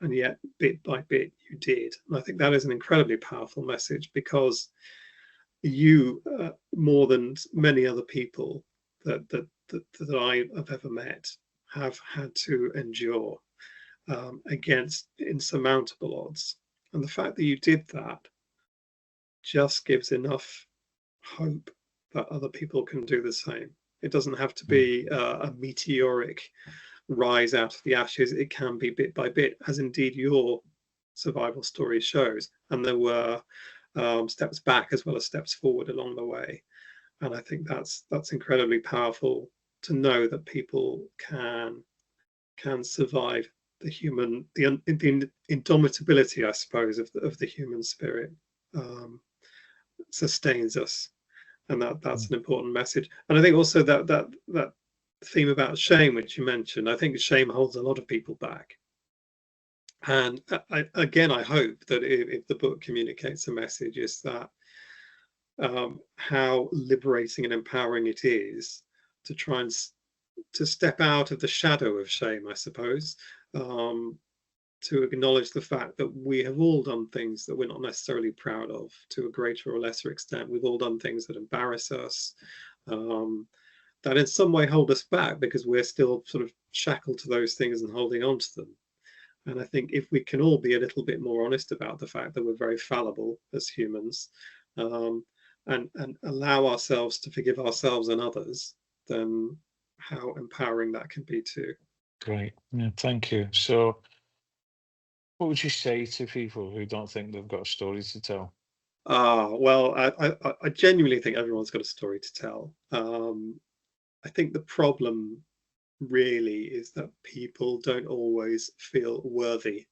And yet, bit by bit, you did. And I think that is an incredibly powerful message, because you, more than many other people that I have ever met, have had to endure against insurmountable odds. And the fact that you did that just gives enough hope that other people can do the same. It doesn't have to Mm. be a meteoric rise out of the ashes. It can be bit by bit, as indeed your survival story shows. And there were steps back as well as steps forward along the way. And I think that's incredibly powerful, to know that people can survive the indomitability, I suppose, of the human spirit. Um, Sustains us, and that's Mm. an important message. And I think also that theme about shame, which you mentioned, I think shame holds a lot of people back. And again, I hope that if the book communicates a message, is that how liberating and empowering it is to try and to step out of the shadow of shame, I suppose, um, to acknowledge the fact that we have all done things that we're not necessarily proud of, to a greater or lesser extent. We've all done things that embarrass us, um, that in some way hold us back, because we're still sort of shackled to those things and holding on to them. And I think if we can all be a little bit more honest about the fact that we're very fallible as humans, um, and allow ourselves to forgive ourselves and others, then how empowering that can be too. Great. Yeah, thank you. So, what would you say to people who don't think they've got a story to tell? Well, I genuinely think everyone's got a story to tell. I think the problem really is that people don't always feel worthy.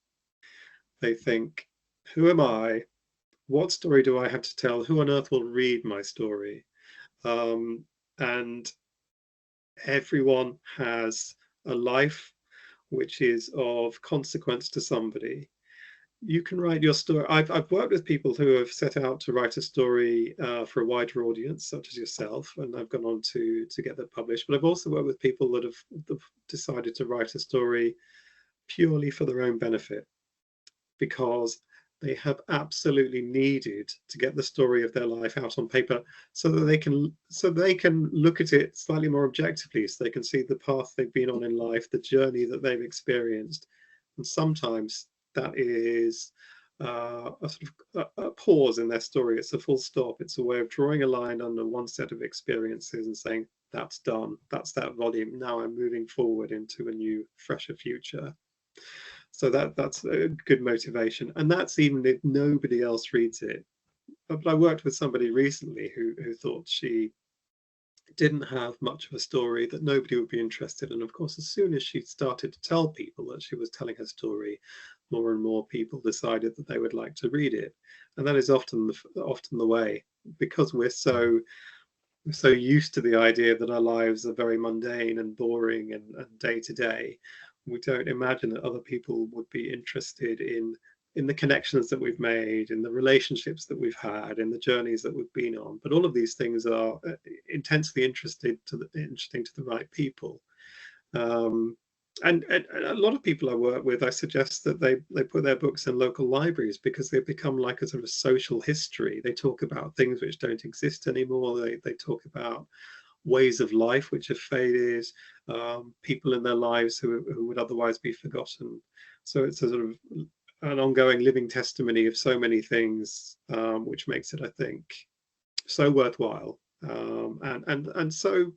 They think, who am I? What story do I have to tell? Who on earth will read my story? Um, and everyone has a life which is of consequence to somebody. You can write your story. I've worked with people who have set out to write a story for a wider audience, such as yourself, and I've gone on to get that published. But I've also worked with people that have decided to write a story purely for their own benefit, because they have absolutely needed to get the story of their life out on paper, so they can look at it slightly more objectively, so they can see the path they've been on in life, the journey that they've experienced. And sometimes that is a sort of a pause in their story. It's a full stop. It's a way of drawing a line under one set of experiences and saying, that's done. That's that volume. Now I'm moving forward into a new, fresher future. So that's a good motivation. And that's even if nobody else reads it. But I worked with somebody recently who thought she didn't have much of a story, that nobody would be interested. And of course, as soon as she started to tell people that she was telling her story, more and more people decided that they would like to read it. And that is often the way, because we're so used to the idea that our lives are very mundane and boring and day to day. We don't imagine that other people would be interested in the connections that we've made, in the relationships that we've had, in the journeys that we've been on. But all of these things are intensely interesting to the right people. And a lot of people I work with, I suggest that they put their books in local libraries, because they become like a sort of social history. They talk about things which don't exist anymore. They talk about ways of life which have faded, people in their lives who would otherwise be forgotten. So it's a sort of an ongoing living testimony of so many things, which makes it, I think, so worthwhile, and so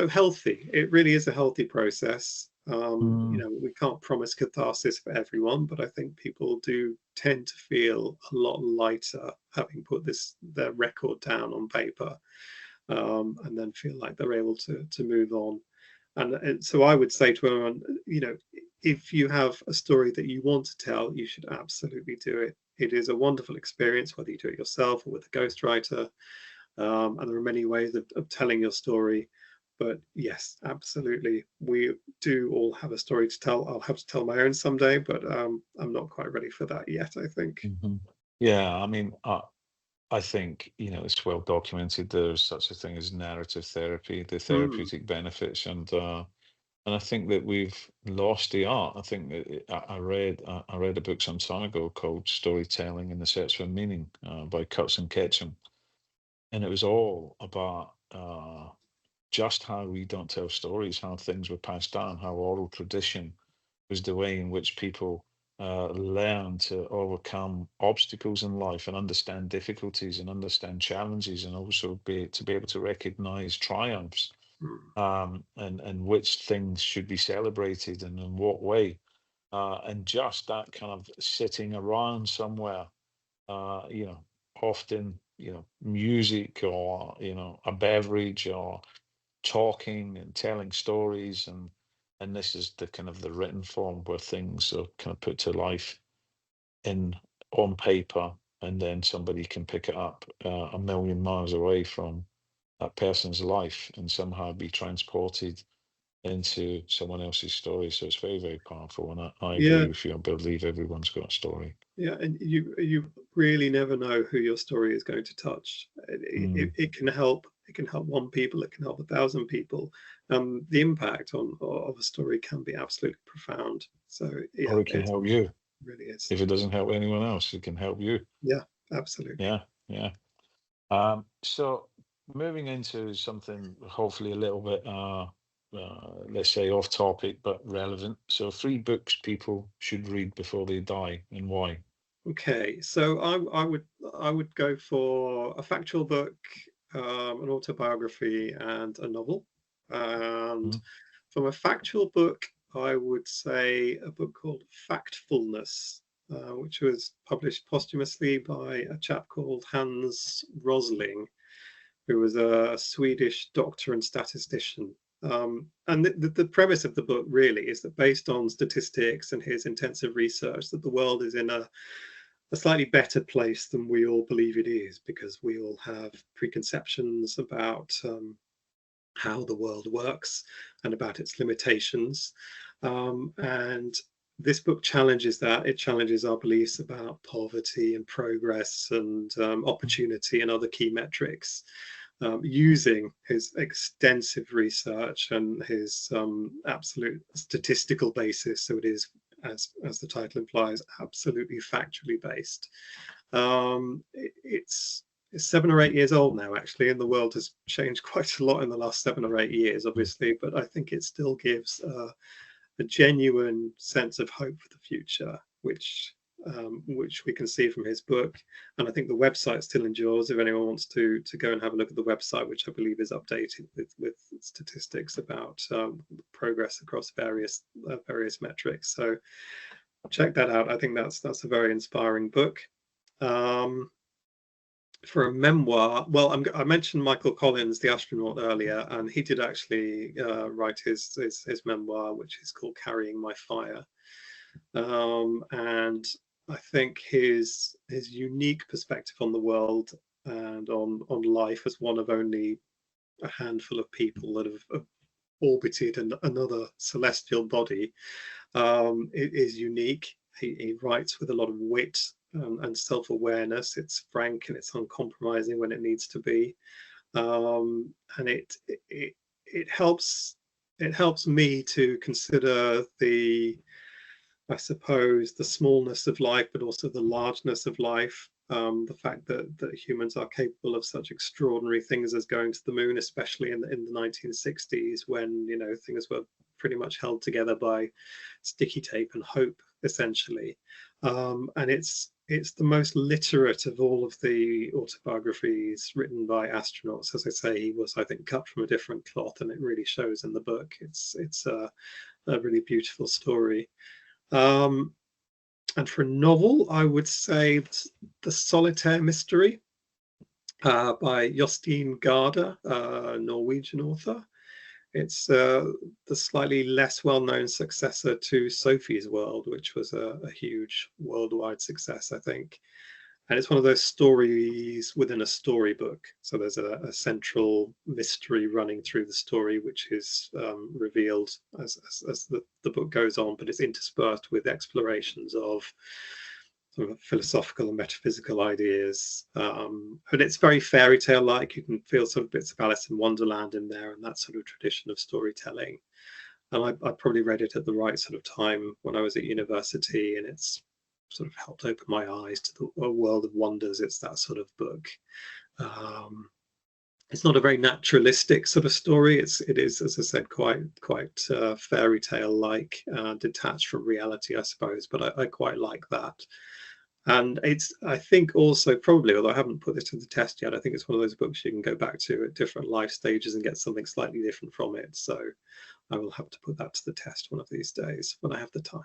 healthy. It really is a healthy process. You know, we can't promise catharsis for everyone, but I think people do tend to feel a lot lighter having put their record down on paper, and then feel like they're able to move on. And so I would say to everyone, you know, if you have a story that you want to tell, you should absolutely do it. It is a wonderful experience, whether you do it yourself or with a ghostwriter. And there are many ways of telling your story. But yes, absolutely, we do all have a story to tell. I'll have to tell my own someday, but I'm not quite ready for that yet, I think. Yeah, I mean, I think, you know, it's well documented. There's such a thing as narrative therapy, the Mm, therapeutic benefits, and I think that we've lost the art. I think that I read a book some time ago called Storytelling in the Search for Meaning, by Kurtson Ketchum, and it was all about just how we don't tell stories, how things were passed down, how oral tradition was the way in which people learn to overcome obstacles in life and understand difficulties and understand challenges, and also be able to recognize triumphs, mm, and which things should be celebrated and in what way. And just that kind of sitting around somewhere, you know, often, you know, music or, you know, a beverage or talking and telling stories, and this is the kind of the written form where things are kind of put to life in on paper, and then somebody can pick it up a million miles away from that person's life and somehow be transported into someone else's story. So it's very, very powerful, and I yeah, agree with you. I believe everyone's got a story. yeah, and you really never know who your story is going to touch. Mm. It can help. It can help one people. It can help 1,000 people. The impact of a story can be absolutely profound. So yeah, Or it can it help you. really is. If it doesn't help anyone else, it can help you. Yeah, absolutely. Yeah, yeah. So moving into something hopefully a little bit, let's say off topic but relevant. So three books people should read before they die, and why? Okay, so I would go for a factual book, an autobiography, and a novel. And Mm, from a factual book, I would say a book called Factfulness, which was published posthumously by a chap called Hans Rosling, who was a Swedish doctor and statistician. And the premise of the book really is that, based on statistics and his intensive research, that the world is in a slightly better place than we all believe it is, because we all have preconceptions about how the world works and about its limitations. And this book challenges that. It challenges our beliefs about poverty and progress and opportunity and other key metrics, using his extensive research and his absolute statistical basis. So it is, as the title implies, absolutely factually based. It's 7 or 8 years old now, actually, and the world has changed quite a lot in the last 7 or 8 years, mm, obviously, but I think it still gives a genuine sense of hope for the future, which which we can see from his book. And I think the website still endures if anyone wants to go and have a look at the website, which I believe is updated with statistics about progress across various metrics. So check that out. I think that's a very inspiring book. For a memoir, well, I mentioned Michael Collins, the astronaut, earlier, and he did actually write his memoir, which is called Carrying My Fire. And I think his unique perspective on the world and on life as one of only a handful of people that have orbited another celestial body it is unique. He writes with a lot of wit and self-awareness. It's frank and it's uncompromising when it needs to be, and it helps me to consider I suppose the smallness of life, but also the largeness of life. The fact that humans are capable of such extraordinary things as going to the moon, especially in the 1960s, when things were pretty much held together by sticky tape and hope, essentially. And it's the most literate of all of the autobiographies written by astronauts. As I say, he was, I think, cut from a different cloth, and it really shows in the book. It's a really beautiful story. And for a novel, I would say The Solitaire Mystery by Jostein Gaarder, a Norwegian author. It's the slightly less well-known successor to Sophie's World, which was a huge worldwide success, I think. And it's one of those stories within a storybook. So there's a central mystery running through the story, which is revealed as the book goes on, but it's interspersed with explorations of sort of philosophical and metaphysical ideas. But it's very fairy tale-like. You can feel sort of bits of Alice in Wonderland in there and that sort of tradition of storytelling. And I probably read it at the right sort of time when I was at university, and it's sort of helped open my eyes to the world of wonders. It's that sort of book. It's not a very naturalistic sort of story. It is, as I said, quite fairy tale like, detached from reality, I suppose. But I quite like that. And it's, I think, also probably, although I haven't put this to the test yet, I think it's one of those books you can go back to at different life stages and get something slightly different from it. So I will have to put that to the test one of these days when I have the time.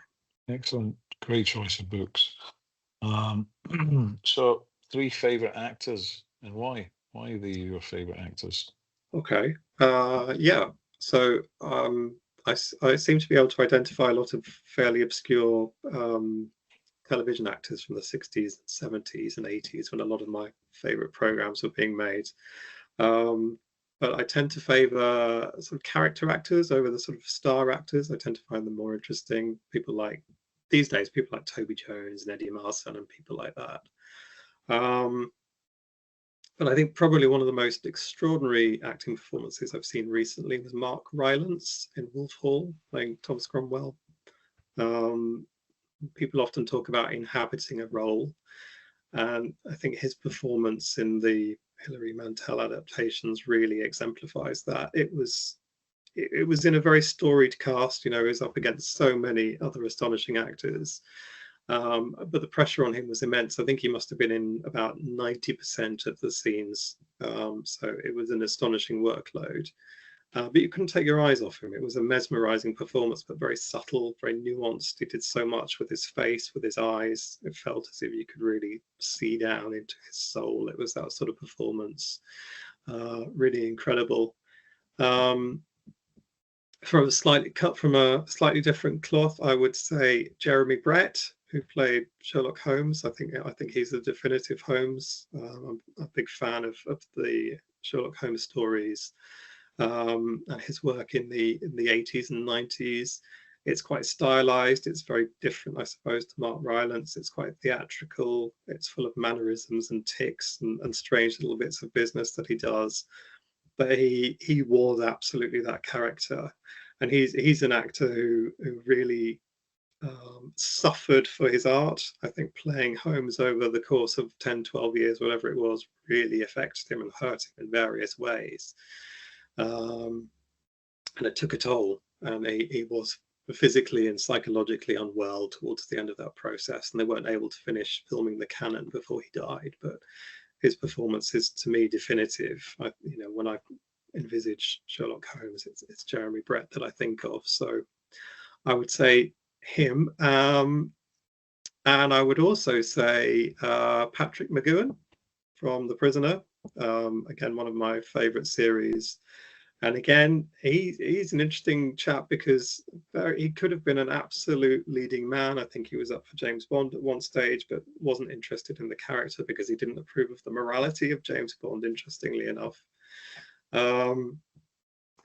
Excellent. Great choice of books. So 3 favorite actors and why? Why are they your favorite actors? Okay. Yeah. So I seem to be able to identify a lot of fairly obscure television actors from the 60s, 70s, and 80s when a lot of my favorite programs were being made. But I tend to favor sort of character actors over the sort of star actors. I tend to find them more interesting. These days, people like Toby Jones and Eddie Marsan and people like that. But I think probably one of the most extraordinary acting performances I've seen recently was Mark Rylance in Wolf Hall, playing Thomas Cromwell. People often talk about inhabiting a role, and I think his performance in the Hilary Mantel adaptations really exemplifies that. It was in a very storied cast, he was up against so many other astonishing actors. But the pressure on him was immense. I think he must have been in about 90% of the scenes. So it was an astonishing workload. But you couldn't take your eyes off him. It was a mesmerizing performance, but very subtle, very nuanced. He did so much with his face, with his eyes. It felt as if you could really see down into his soul. It was that sort of performance. Really incredible. From a slightly different cloth, I would say Jeremy Brett, who played Sherlock Holmes. I think he's the definitive Holmes. I'm a big fan of the Sherlock Holmes stories and his work in the 80s and 90s. It's quite stylized. It's very different, I suppose, to Mark Rylance. It's quite theatrical. It's full of mannerisms and tics and strange little bits of business that he does. But he was absolutely that character, and he's an actor who really suffered for his art. I think playing Holmes over the course of 10, 12 years, whatever it was, really affected him and hurt him in various ways. And it took a toll, and he was physically and psychologically unwell towards the end of that process, and they weren't able to finish filming the canon before he died. But his performance is, to me, definitive. When I envisage Sherlock Holmes, it's Jeremy Brett that I think of. So I would say him. And I would also say Patrick McGoohan from The Prisoner. Again, one of my favorite series. And again, he's an interesting chap because he could have been an absolute leading man. I think he was up for James Bond at one stage, but wasn't interested in the character because he didn't approve of the morality of James Bond, interestingly enough.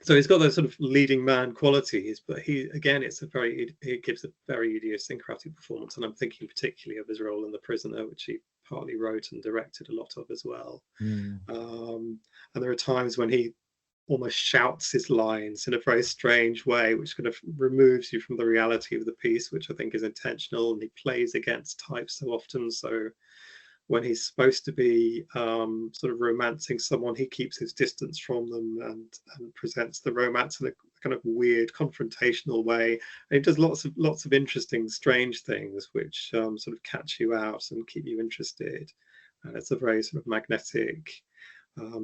So he's got those sort of leading man qualities, but he gives a very idiosyncratic performance. And I'm thinking particularly of his role in The Prisoner, which he partly wrote and directed a lot of as well. And there are times when he almost shouts his lines in a very strange way, which kind of removes you from the reality of the piece, which I think is intentional. And he plays against type so often. So when he's supposed to be sort of romancing someone, he keeps his distance from them and presents the romance in a kind of weird confrontational way. And he does lots of interesting, strange things which sort of catch you out and keep you interested. And it's a very sort of magnetic,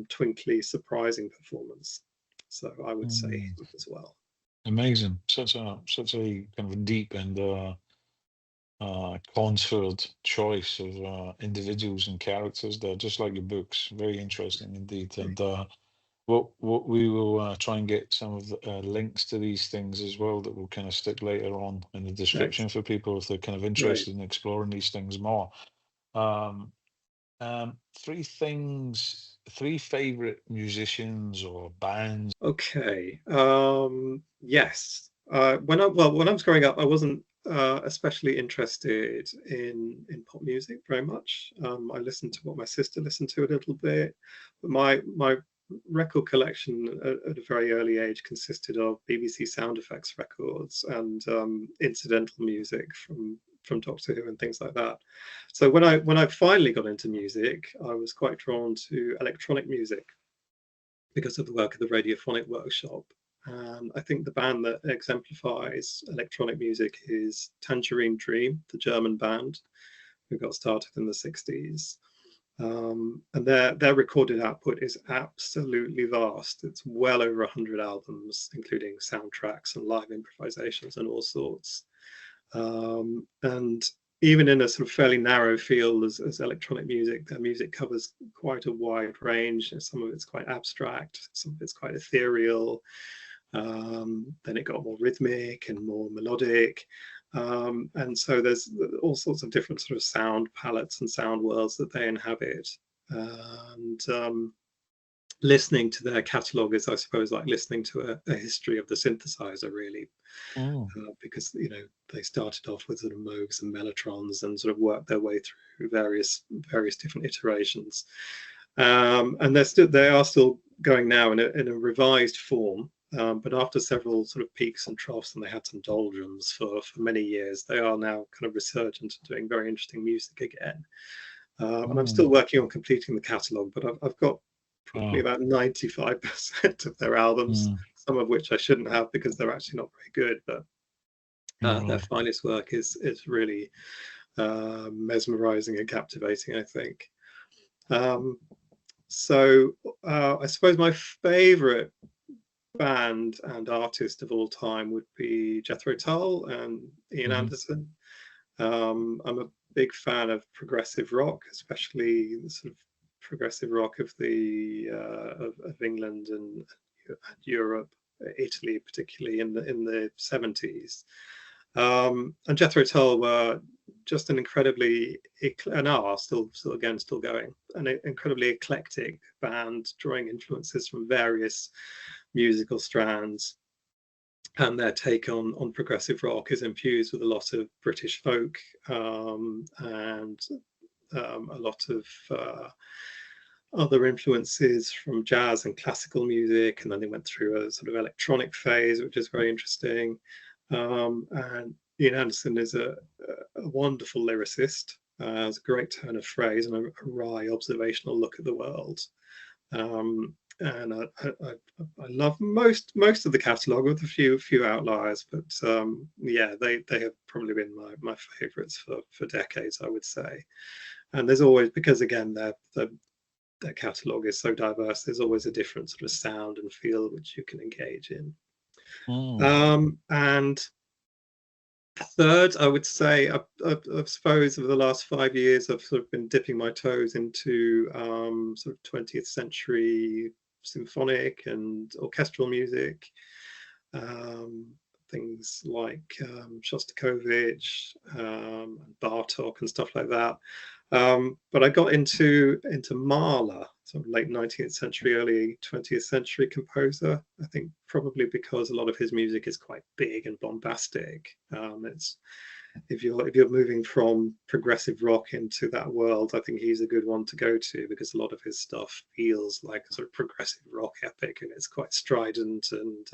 twinkly, surprising performance. So I would say him as well. Amazing. Such a kind of deep and contoured choice of individuals and characters there, just like your books. Very interesting indeed. And what we will try and get some of the links to these things as well that will kind of stick later on in the description for people if they're kind of interested in exploring these things more. Three favorite musicians or bands. Okay. Yes. When I was growing up, I wasn't especially interested in pop music very much. I listened to what my sister listened to a little bit, but my record collection at a very early age consisted of BBC sound effects records and incidental music from Doctor Who and things like that. So when I finally got into music, I was quite drawn to electronic music because of the work of the Radiophonic Workshop. And I think the band that exemplifies electronic music is Tangerine Dream, the German band who got started in the 60s. And their recorded output is absolutely vast. It's well over 100 albums, including soundtracks and live improvisations and all sorts. And even in a sort of fairly narrow field as electronic music, their music covers quite a wide range. Some of it's quite abstract, some of it's quite ethereal. Then it got more rhythmic and more melodic. And so there's all sorts of different sort of sound palettes and sound worlds that they inhabit. And listening to their catalogue is, I suppose, like listening to a history of the synthesizer, really. Because they started off with sort of Moogs and Mellotrons and sort of worked their way through various different iterations. And they are still going now in a revised form. But after several sort of peaks and troughs, and they had some doldrums for many years, they are now kind of resurgent and doing very interesting music again. And I'm still working on completing the catalogue, but I've got probably about 95% of their albums, some of which I shouldn't have because they're actually not very good. But their finest work is really mesmerizing and captivating, I think. So I suppose my favorite band and artist of all time would be Jethro Tull and Ian Anderson. I'm a big fan of progressive rock, especially the sort of progressive rock of the of England and Europe, Italy particularly in the 70s. And Jethro Tull were just an incredibly, and are still going, an incredibly eclectic band, drawing influences from various musical strands. And their take on progressive rock is infused with a lot of British folk and a lot of other influences from jazz and classical music. And then they went through a sort of electronic phase, which is very interesting. And Ian Anderson is a wonderful lyricist, has a great turn of phrase and a wry observational look at the world. and I love most of the catalogue, with a few outliers, but yeah, they have probably been my favourites for decades, I would say. And there's always, because again their catalogue is so diverse, there's always a different sort of sound and feel which you can engage in. Mm. And third, I would say, I suppose over the last 5 years, I've sort of been dipping my toes into sort of 20th century symphonic and orchestral music, um, things like Shostakovich and Bartok and stuff like that. But I got into Mahler, sort of late 19th century, early 20th century composer. I think probably because a lot of his music is quite big and bombastic. It's if you're moving from progressive rock into that world, I think he's a good one to go to, because a lot of his stuff feels like a sort of progressive rock epic, and it's quite strident and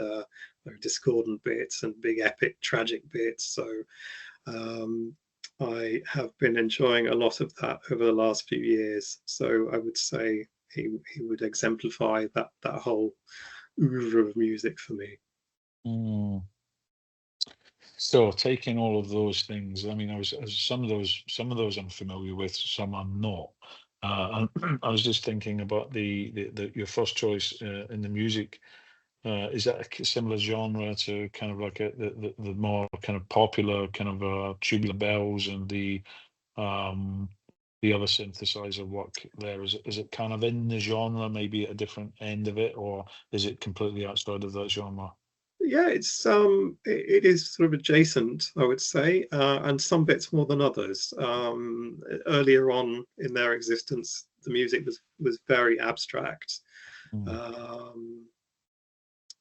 very discordant bits and big epic tragic bits. So um, I have been enjoying a lot of that over the last few years. So I would say he would exemplify that whole oeuvre of music for me. Mm. So taking all of those things, I mean, some of those I'm familiar with, some I'm not. And I was just thinking about the your first choice in the music. Is that a similar genre to kind of like the more kind of popular kind of tubular bells and the other synthesizer work there? Is it kind of in the genre, maybe at a different end of it, or is it completely outside of that genre? Yeah, it is sort of adjacent, I would say, and some bits more than others. Earlier on in their existence, the music was very abstract, Mm, um,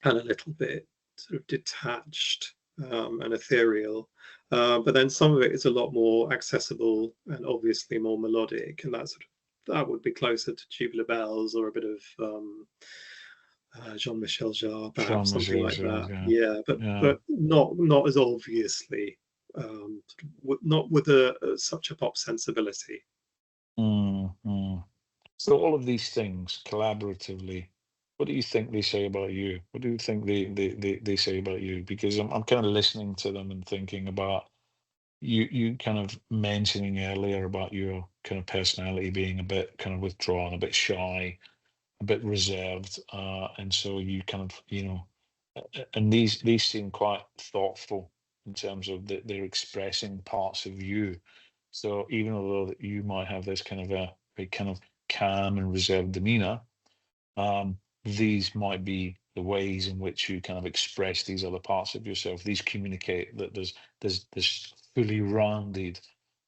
and a little bit sort of detached, and ethereal. But then some of it is a lot more accessible and obviously more melodic, and that would be closer to Tubular Bells, or a bit of Jean-Michel Jarre, perhaps Sean something like yeah, that. yeah, Yeah, yeah. but not as obviously, not with such a pop sensibility. Mm, mm. So all of these things collaboratively, what do you think they say about you? What do you think they say about you? Because I'm kind of listening to them and thinking about you kind of mentioning earlier about your kind of personality being a bit kind of withdrawn, a bit shy, a bit reserved, and so you kind of and these seem quite thoughtful in terms of that they're expressing parts of you. So even although that you might have this kind of a kind of calm and reserved demeanor, um, these might be the ways in which you kind of express these other parts of yourself. These communicate that there's this fully rounded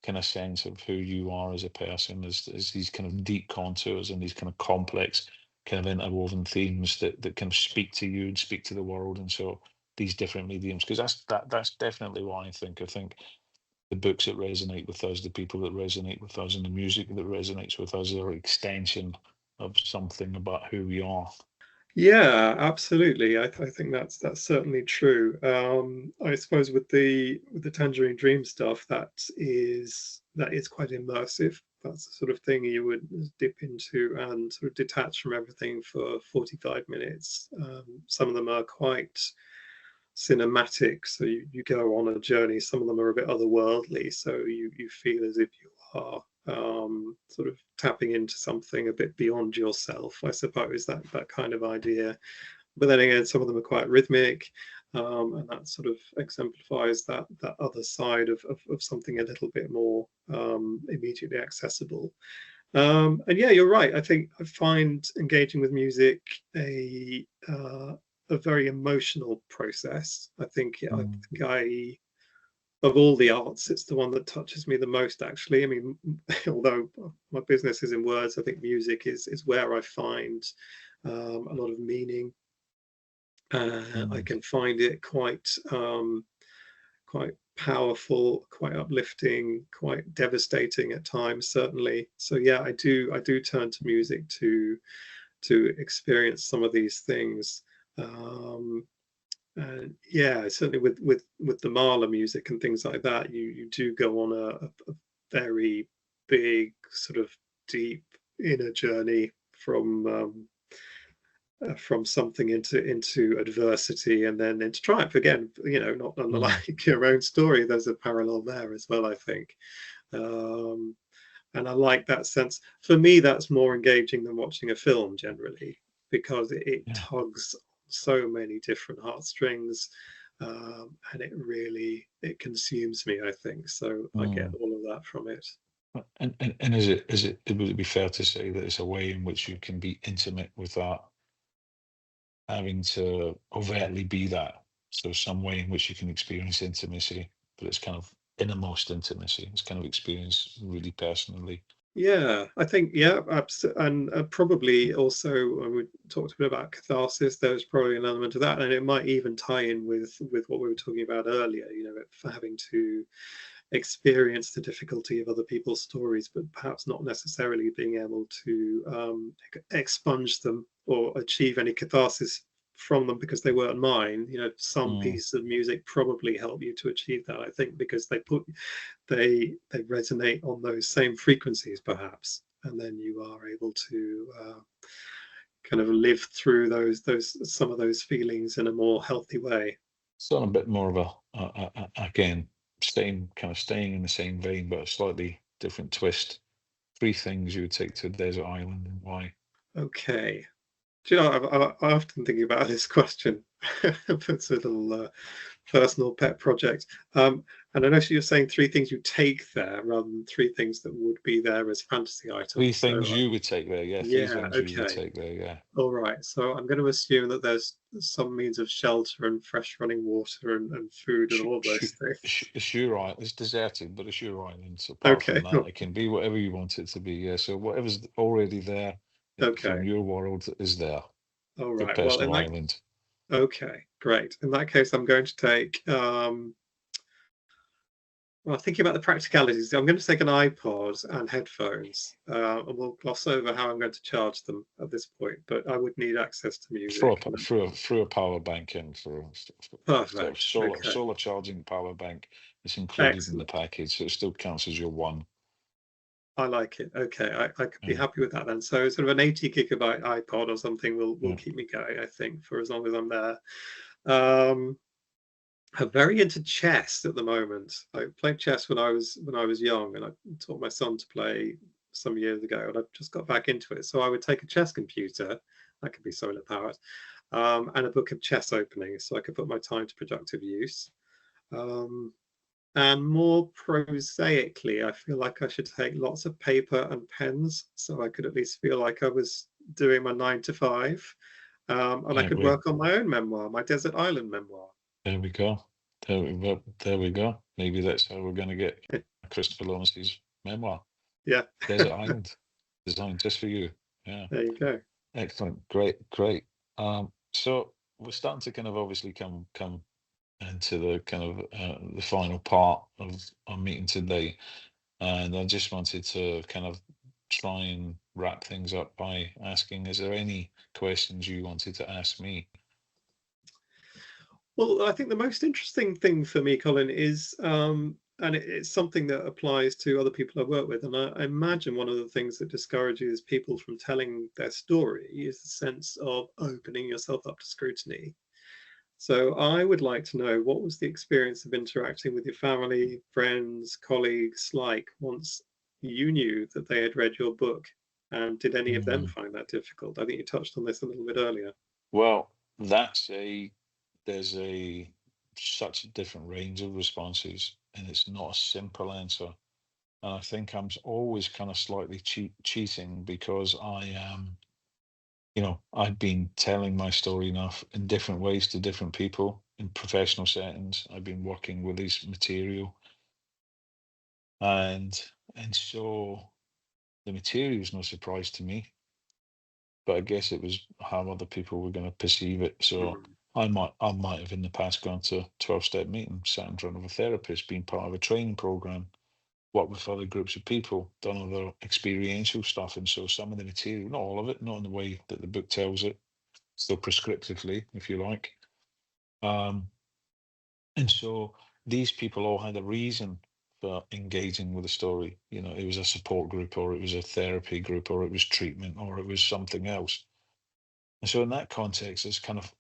kind of sense of who you are as a person. There's these kind of deep contours and these kind of complex kind of interwoven themes that kind of speak to you and speak to the world. And so these different mediums, because that's definitely what I think. I think the books that resonate with us, the people that resonate with us, and the music that resonates with us are an extension of something about who we are. Yeah, absolutely. I think that's certainly true. I suppose with the Tangerine Dream stuff, that is quite immersive. That's the sort of thing you would dip into and sort of detach from everything for 45 minutes. Some of them are quite cinematic, so you go on a journey. Some of them are a bit otherworldly, so you feel as if you are sort of tapping into something a bit beyond yourself, I suppose, that kind of idea. But then again, some of them are quite rhythmic, and that sort of exemplifies that other side of something a little bit more immediately accessible. And yeah, you're right. I think I find engaging with music a very emotional process. I Mm, think I of all the arts, it's the one that touches me the most, actually. I mean, although my business is in words, I think music is where I find a lot of meaning. I mm, can find it quite powerful, quite uplifting, quite devastating at times, certainly. So yeah, I do turn to music to experience some of these things. Um, and yeah, certainly with the Mahler music and things like that, you do go on a very big sort of deep inner journey from from something into adversity and then into triumph again. Not unlike your own story. There's a parallel there as well, I think. Um, and I like that sense. For me, that's more engaging than watching a film generally, because it Yeah. tugs so many different heartstrings, and it consumes me, I think. So I get Mm. all of that from it. And would it be fair to say that it's a way in which you can be intimate without having to overtly be that? So some way in which you can experience intimacy, but it's kind of innermost intimacy. It's kind of experienced really personally. Yeah, I think, yeah, and probably also we talked a bit about catharsis. There's probably an element of that, and it might even tie in with what we were talking about earlier. For having to experience the difficulty of other people's stories, but perhaps not necessarily being able to expunge them or achieve any catharsis from them because they weren't mine. Some Mm. pieces of music probably help you to achieve that, I think, because they resonate on those same frequencies, perhaps, and then you are able to kind of live through those some of those feelings in a more healthy way. So on a bit more of again, staying in the same vein, but a slightly different twist. Three things you would take to a desert island and why? Okay. Do you know, I often think about this question. It's a little personal pet project. And I know you're saying three things you take there rather than three things that would be there as fantasy Three items. things So, you would take there, yeah. Three yeah, things you would okay. take there, yeah. All right. So I'm going to assume that there's some means of shelter and fresh running water and food and Sh- all of sh- those things. it's your island. It's deserted, but it's your island. So apart from Okay. that, it can be whatever you want it to be. Yeah. So whatever's already there from Okay. your world is there. All Your right. Well, personal island. okay, great. In that case, I'm going to take well, thinking about the practicalities, I'm going to take an iPod and headphones, and we'll gloss over how I'm going to charge them at this point. But I would need access to Throw a music. through a power bank in for sort of Perfect. Okay. solar charging power bank. It's included in the Excellent. package, so it still counts as your one. I like it. Okay, I could be Yeah, happy with that then. So sort of an 80 gigabyte iPod or something will yeah. keep me going, I think, for as long as I'm there. Um, I'm very into chess at the moment. I played chess when I was young, and I taught my son to play some years ago, and I've just got back into it. So I would take a chess computer, that could be solar powered, and a book of chess openings, so I could put my time to productive use. Um, and more prosaically, I feel like I should take lots of paper and pens, so I could at least feel like I was doing my 9 to 5, and I I could agree. work on my own memoir, my desert island memoir. There we go. There we go. Maybe that's how we're going to get Christopher Lomas's memoir, Yeah, Desert Island, designed just for you. Yeah, there you go. excellent, great. So we're starting to kind of obviously come into the kind of the final part of our meeting today, and I just wanted to kind of try and wrap things up by asking: is there any questions you wanted to ask me? Well, I think the most interesting thing for me, Colin, is, and it's something that applies to other people I work with. And I imagine one of the things that discourages people from telling their story is the sense of opening yourself up to scrutiny. So I would like to know, what was the experience of interacting with your family, friends, colleagues like once you knew that they had read your book? And did any of them Mm. find that difficult? I think you touched on this a little bit earlier. Well, there's a such a different range of responses, and it's not a simple answer. And I think always kind of slightly cheating because I am, I've been telling my story enough in different ways to different people in professional settings. I've been working with this material, and so the material is no surprise to me, but I guess it was how other people were going to perceive it. So Mm. I might have in the past gone to 12-step meeting, sat in front of a therapist, been part of a training program, worked with other groups of people, done other experiential stuff. And so some of the material, not all of it, not in the way that the book tells it, still prescriptively, if you like. Um, and so these people all had a reason for engaging with the story. It was a support group, or it was a therapy group, or it was treatment, or it was something else. And so in that context, it's kind of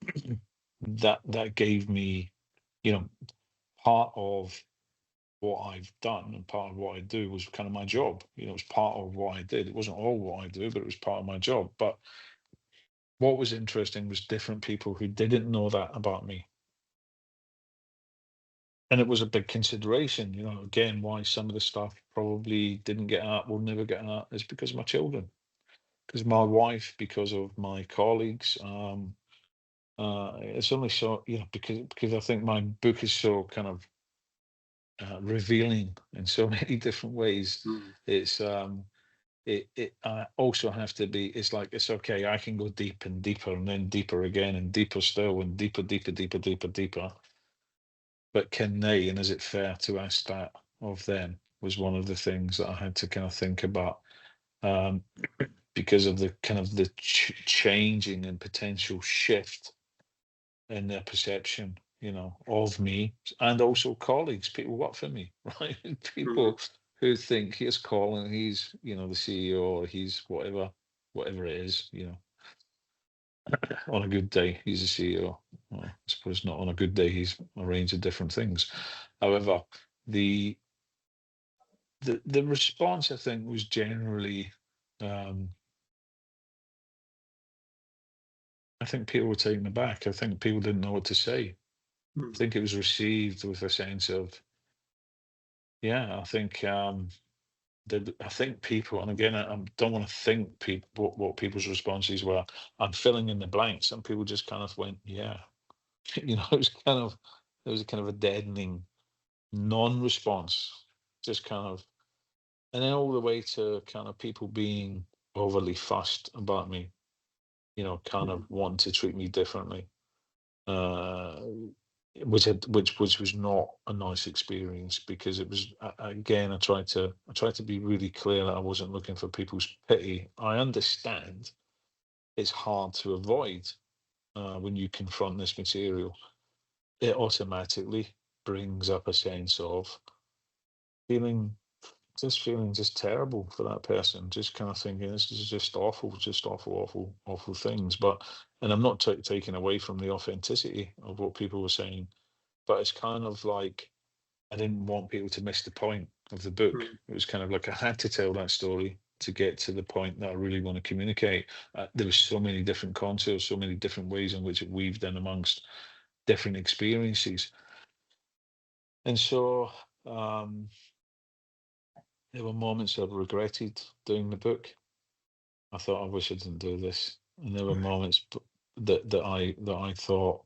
that gave me, you know, part of what I've done and part of what I do was kind of my job. You know, it was part of what I did. It wasn't all what I do, but it was part of my job. But what was interesting was different people who didn't know that about me. And it was a big consideration, you know, again, why some of the stuff probably didn't get out, will never get out, is because of my children, because of my wife, because of my colleagues. It's only so, you know, because I think my book is so kind of revealing in so many different ways. Mm. It's it I also have to be. It's like it's okay. I can go deep and deeper, and then deeper again, and deeper still, and deeper, deeper, deeper, deeper, deeper. But can they, and is it fair to ask that of them? Was one of the things that I had to kind of think about, um, because of the kind of the changing and potential shift in their perception, you know, of me, and also colleagues, people who work for me, right? Mm. People who think here's Colin, he's, you know, the CEO, or he's whatever it is, you know. On a good day, he's a CEO. Well, I suppose not on a good day, he's a range of different things. However, the the response I think was generally, um, I think people were taken aback. I think people didn't know what to say. I Mm. think it was received with a sense of, yeah, I think I think people, and again, I don't want to think people what people's responses were. I'm filling in the blanks. Some people just kind of went, yeah, you know, it was kind of a deadening non-response, just kind of, and then all the way to kind of people being overly fussed about me, you know, kind of Mm. wanting to treat me differently, uh, which was not a nice experience, because it was again, I tried to be really clear that I wasn't looking for people's pity. I understand it's hard to avoid when you confront this material. It automatically brings up a sense of feeling feeling just terrible for that person, just kind of thinking this is just awful, just awful, awful, awful things. But, and I'm not taking away from the authenticity of what people were saying, but it's kind of like I didn't want people to miss the point of the book. Mm. It was kind of like I had to tell that story to get to the point that I really want to communicate. There was so many different contours, so many different ways in which it weaved in amongst different experiences, and so. Um, There were moments I've regretted doing the book. I thought I wish I didn't do this, and there were moments that I thought,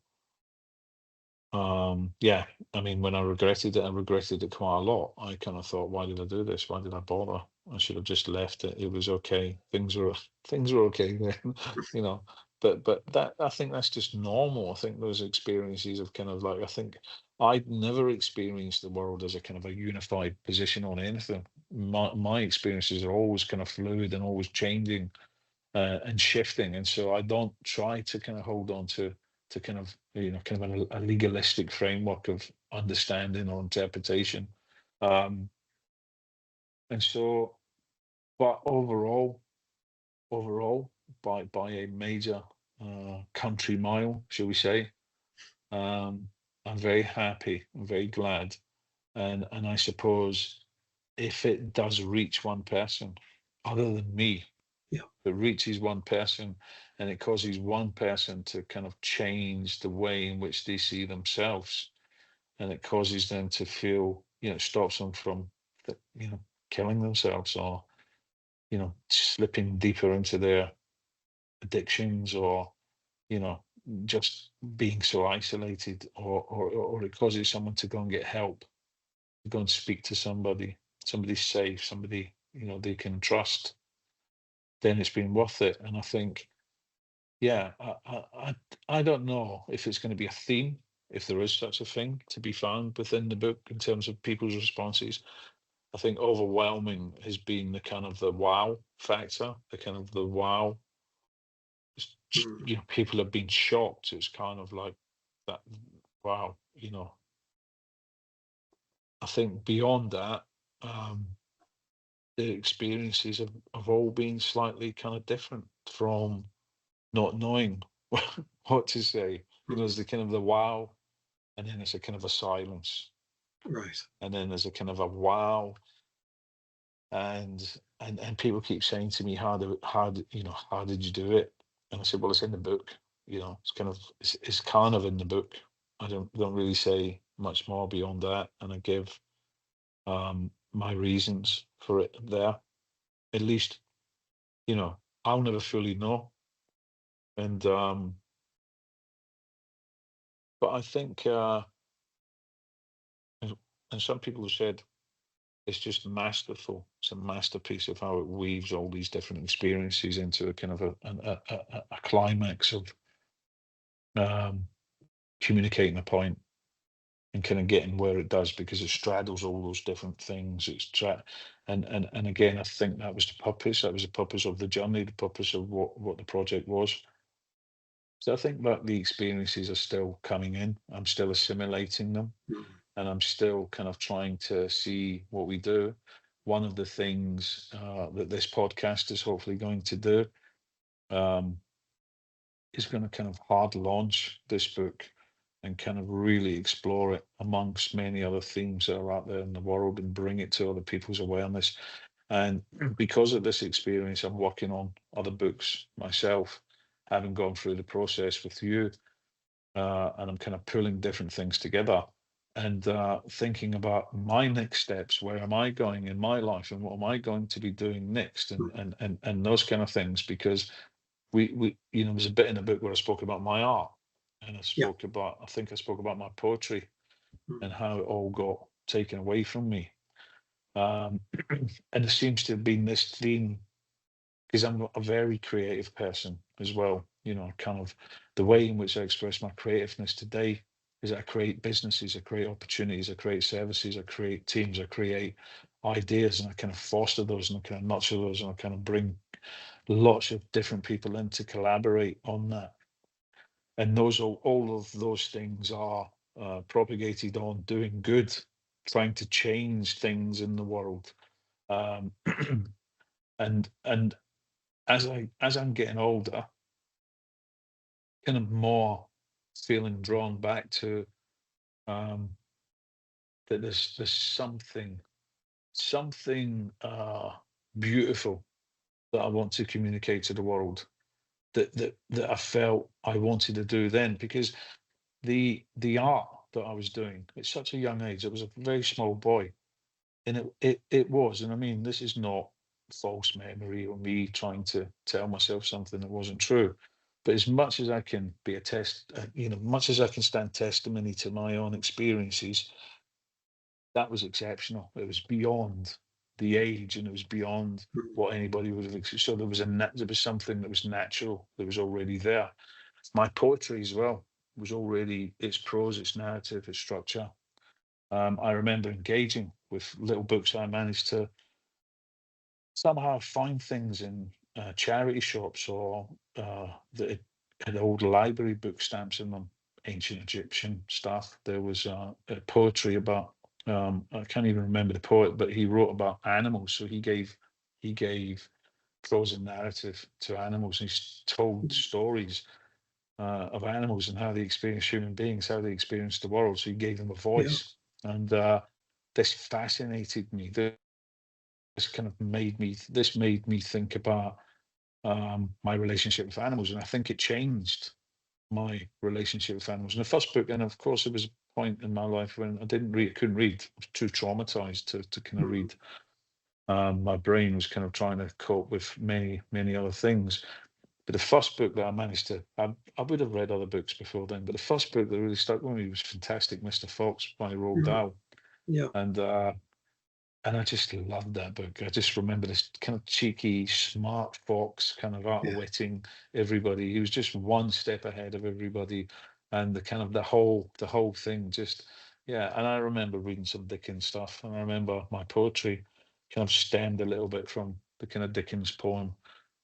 yeah. I mean, when I regretted it quite a lot. I kind of thought, why did I do this? Why did I bother? I should have just left it. It was okay. Things were okay then, you know. But that, I think that's just normal. I think those experiences of kind of like, I think I'd never experienced the world as a kind of a unified position on anything. My experiences are always kind of fluid and always changing, and shifting. And so I don't try to kind of hold on to kind of, you know, kind of a legalistic framework of understanding or interpretation. Um, and so, but overall, by a major country mile, shall we say, um, I'm very happy. I'm very glad, and I suppose if it does reach one person, other than me, Yeah. it reaches one person and it causes one person to kind of change the way in which they see themselves, and it causes them to feel, you know, it stops them from you know, killing themselves, or, you know, slipping deeper into their addictions, or, you know, just being so isolated, or it causes someone to go and get help, to go and speak to somebody safe, somebody, you know, they can trust, then it's been worth it. And I think, yeah, I don't know if it's going to be a theme, if there is such a thing to be found within the book in terms of people's responses. I think overwhelming has been the kind of the wow factor, the kind of the wow. Mm. You know, people have been shocked. It's kind of like that. Wow, you know. I think beyond that, um, the experiences have all been slightly kind of different from not knowing what to say. There's the kind of the wow, and then there's a kind of a silence, Right. and then there's a kind of a wow, and people keep saying to me, how did you do it? And I said, well, it's in the book. It's kind of in the book. I don't really say much more beyond that, and I give my reasons for it there. At least, I'll never fully know. And but I think, and some people have said it's just masterful. It's a masterpiece of how it weaves all these different experiences into a kind of a climax of um, communicating a point and kind of getting where it does, because it straddles all those different things. And again, I think that was the purpose. That was the purpose of the journey, the purpose of what the project was. So I think that the experiences are still coming in. I'm still assimilating them, Mm. and I'm still kind of trying to see what we do. One of the things that this podcast is hopefully going to do um, is going to kind of hard launch this book and kind of really explore it amongst many other themes that are out there in the world and bring it to other people's awareness. And because of this experience, I'm working on other books myself, having gone through the process with you, and I'm kind of pulling different things together and thinking about my next steps. Where am I going in my life, and what am I going to be doing next, and Mm. and those kind of things. Because we there's a bit in the book where I spoke about my art, and Yeah. I think I spoke about my poetry Mm. and how it all got taken away from me. Um, and there seems to have been this theme, because I'm a very creative person as well. Kind of the way in which I express my creativeness today is that I create businesses, I create opportunities, I create services, I create teams, I create ideas, and I kind of foster those, and I kind of nurture those, and I kind of bring lots of different people in to collaborate on that. And all of those things are propagated on doing good, trying to change things in the world. Um, and as I'm getting older, kind of more feeling drawn back to um, that there's something beautiful that I want to communicate to the world, that I felt I wanted to do then. Because the art that I was doing at such a young age, I was a very small boy, and it was, and I mean, this is not false memory or me trying to tell myself something that wasn't true. But as much as I can be a much as I can stand testimony to my own experiences, that was exceptional. It was beyond the age, and it was beyond Mm. what anybody would have. So there was something that was natural, that was already there. My poetry as well was already, its prose, its narrative, its structure. I remember engaging with little books I managed to somehow find things in charity shops, or that had old library book stamps in them, ancient Egyptian stuff. There was poetry about, I can't even remember the poet, but he wrote about animals. So he gave prose and narrative to animals, and told Mm. stories of animals and how they experience human beings, how they experience the world. So he gave them a Yeah. voice, and this fascinated me. This made me think about my relationship with animals, and I think it changed my relationship with animals. In the first book, and of course, there was a point in my life when I didn't read, couldn't read, I was too traumatized to kind of Mm. read. My brain was kind of trying to cope with many other things. But the first book that I managed to, I would have read other books before then, but the first book that really stuck with me was Fantastic Mr. Fox by Roald Mm. Dahl. Yeah. And I just loved that book. I just remember this kind of cheeky, smart fox kind of Yeah. outwitting everybody. He was just one step ahead of everybody. And the kind of the whole thing just, yeah. And I remember reading some Dickens stuff, and I remember my poetry kind of stemmed a little bit from the kind of Dickens poem,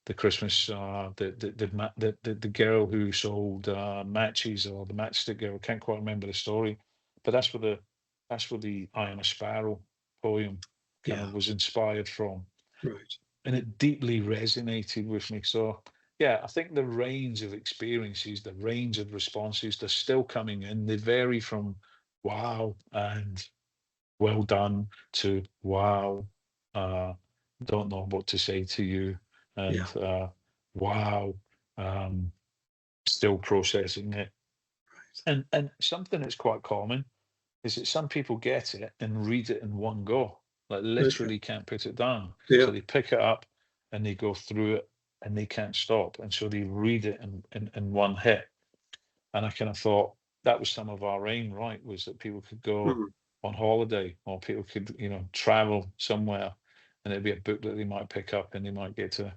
the Christmas, the girl who sold matches, or the matchstick girl. I can't quite remember the story, but that's where the I Am a Sparrow poem kind Yeah. of was inspired from, Right. and it deeply resonated with me. So yeah, I think the range of experiences, the range of responses, they're still coming in. They vary from wow and well done to wow, uh, don't know what to say to you, Yeah. and wow, um, still processing it. And something that's quite common is that some people get it and read it in one go, like Okay. literally can't put it down. So Yeah. they pick it up and they go through it and they can't stop. And so they read it in one hit. And I kind of thought that was some of our aim, right? Was that people could go Mm. on holiday or people could, travel somewhere and it'd be a book that they might pick up and they might get to,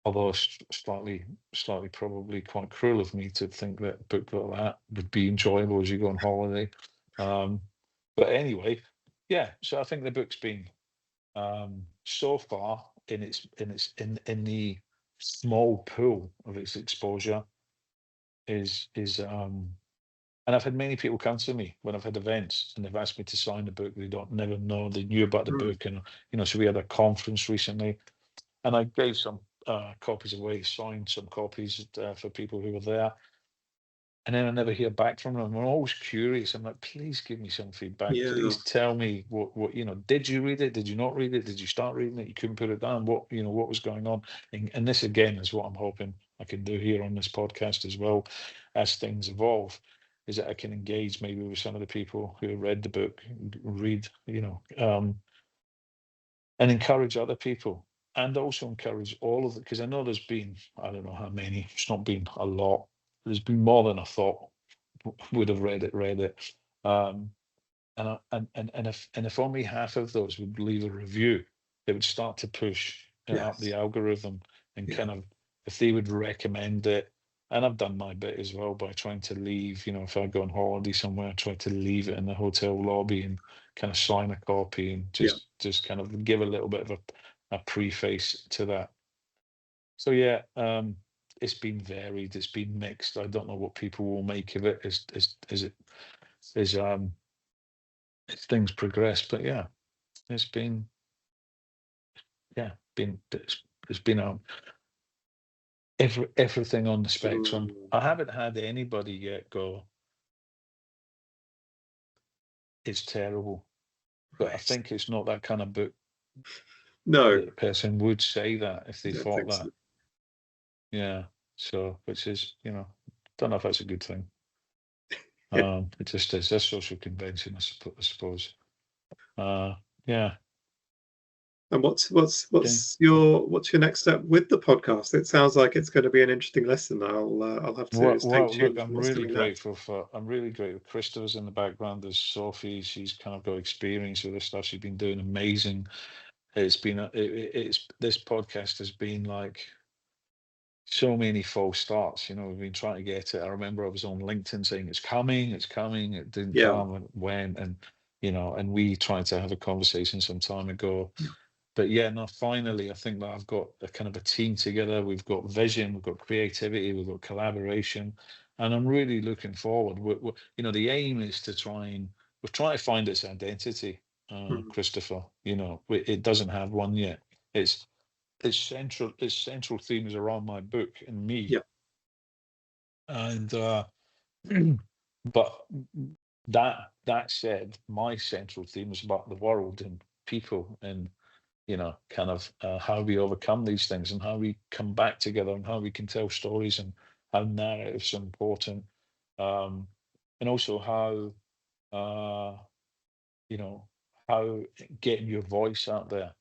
although slightly probably quite cruel of me to think that a book like that would be enjoyable as you go on holiday. Um, but anyway, yeah. So I think the book's been so far in the small pool of its exposure is and I've had many people come to me when I've had events and they've asked me to sign the book. They don't never know they knew about the Mm. book, and so we had a conference recently and I gave some copies away, signed some copies for people who were there. And then I never hear back from them. I'm always curious. I'm like, please give me some feedback. Yeah. Please tell me what did you read it? Did you not read it? Did you start reading it? You couldn't put it down. What was going on? And this again is what I'm hoping I can do here on this podcast as well as things evolve, is that I can engage maybe with some of the people who have read the book, read, and encourage other people, and also encourage all of it, because I know there's been, I don't know how many, it's not been a lot, there's been more than I thought would have read it. um and if only half of those would leave a review, it would start to push it up the Yes. algorithm, and Yeah. kind of, if they would recommend it. And I've done my bit as well by trying to leave, if I go on holiday somewhere, I try to leave it in the hotel lobby and kind of sign a copy and Yeah. just kind of give a little bit of a preface to that. So yeah, it's been varied, it's been mixed. I don't know what people will make of it as as things progress, but yeah, it's been yeah, been it's been everything on the spectrum. Mm. I haven't had anybody yet go, it's terrible, but I Right. think it's not that kind of book No, that a person would say that if I they don't thought think that. so. Yeah. So, which is, don't know if that's a good thing. Yeah. It just is a social convention, I suppose. Uh, yeah. And Okay. what's your next step with the podcast? It sounds like it's going to be an interesting lesson. I'll have to stay Well, look, tuned for what's coming next. I'm really grateful. Christopher's in the background. There's Sophie. She's kind of got experience with this stuff. She's been doing amazing. It's been, it's this podcast has been like so many false starts. We've been trying to get it. I remember I was on LinkedIn saying it's coming, it's coming. It didn't Yeah. come, and it went, and and we tried to have a conversation some time ago. Yeah. But yeah, no, finally, I think that I've got a kind of a team together. We've got vision, we've got creativity, we've got collaboration, and I'm really looking forward. The aim is to we're trying to find its identity, Mhm. Christopher. It doesn't have one yet. It's its central theme is around my book and me, Yeah. and but that said, my central theme is about the world and people, and kind of how we overcome these things and how we come back together and how we can tell stories and how narratives are important, um, and also how uh, you know how getting your voice out there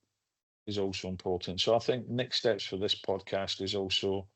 is also important. So I think next steps for this podcast is also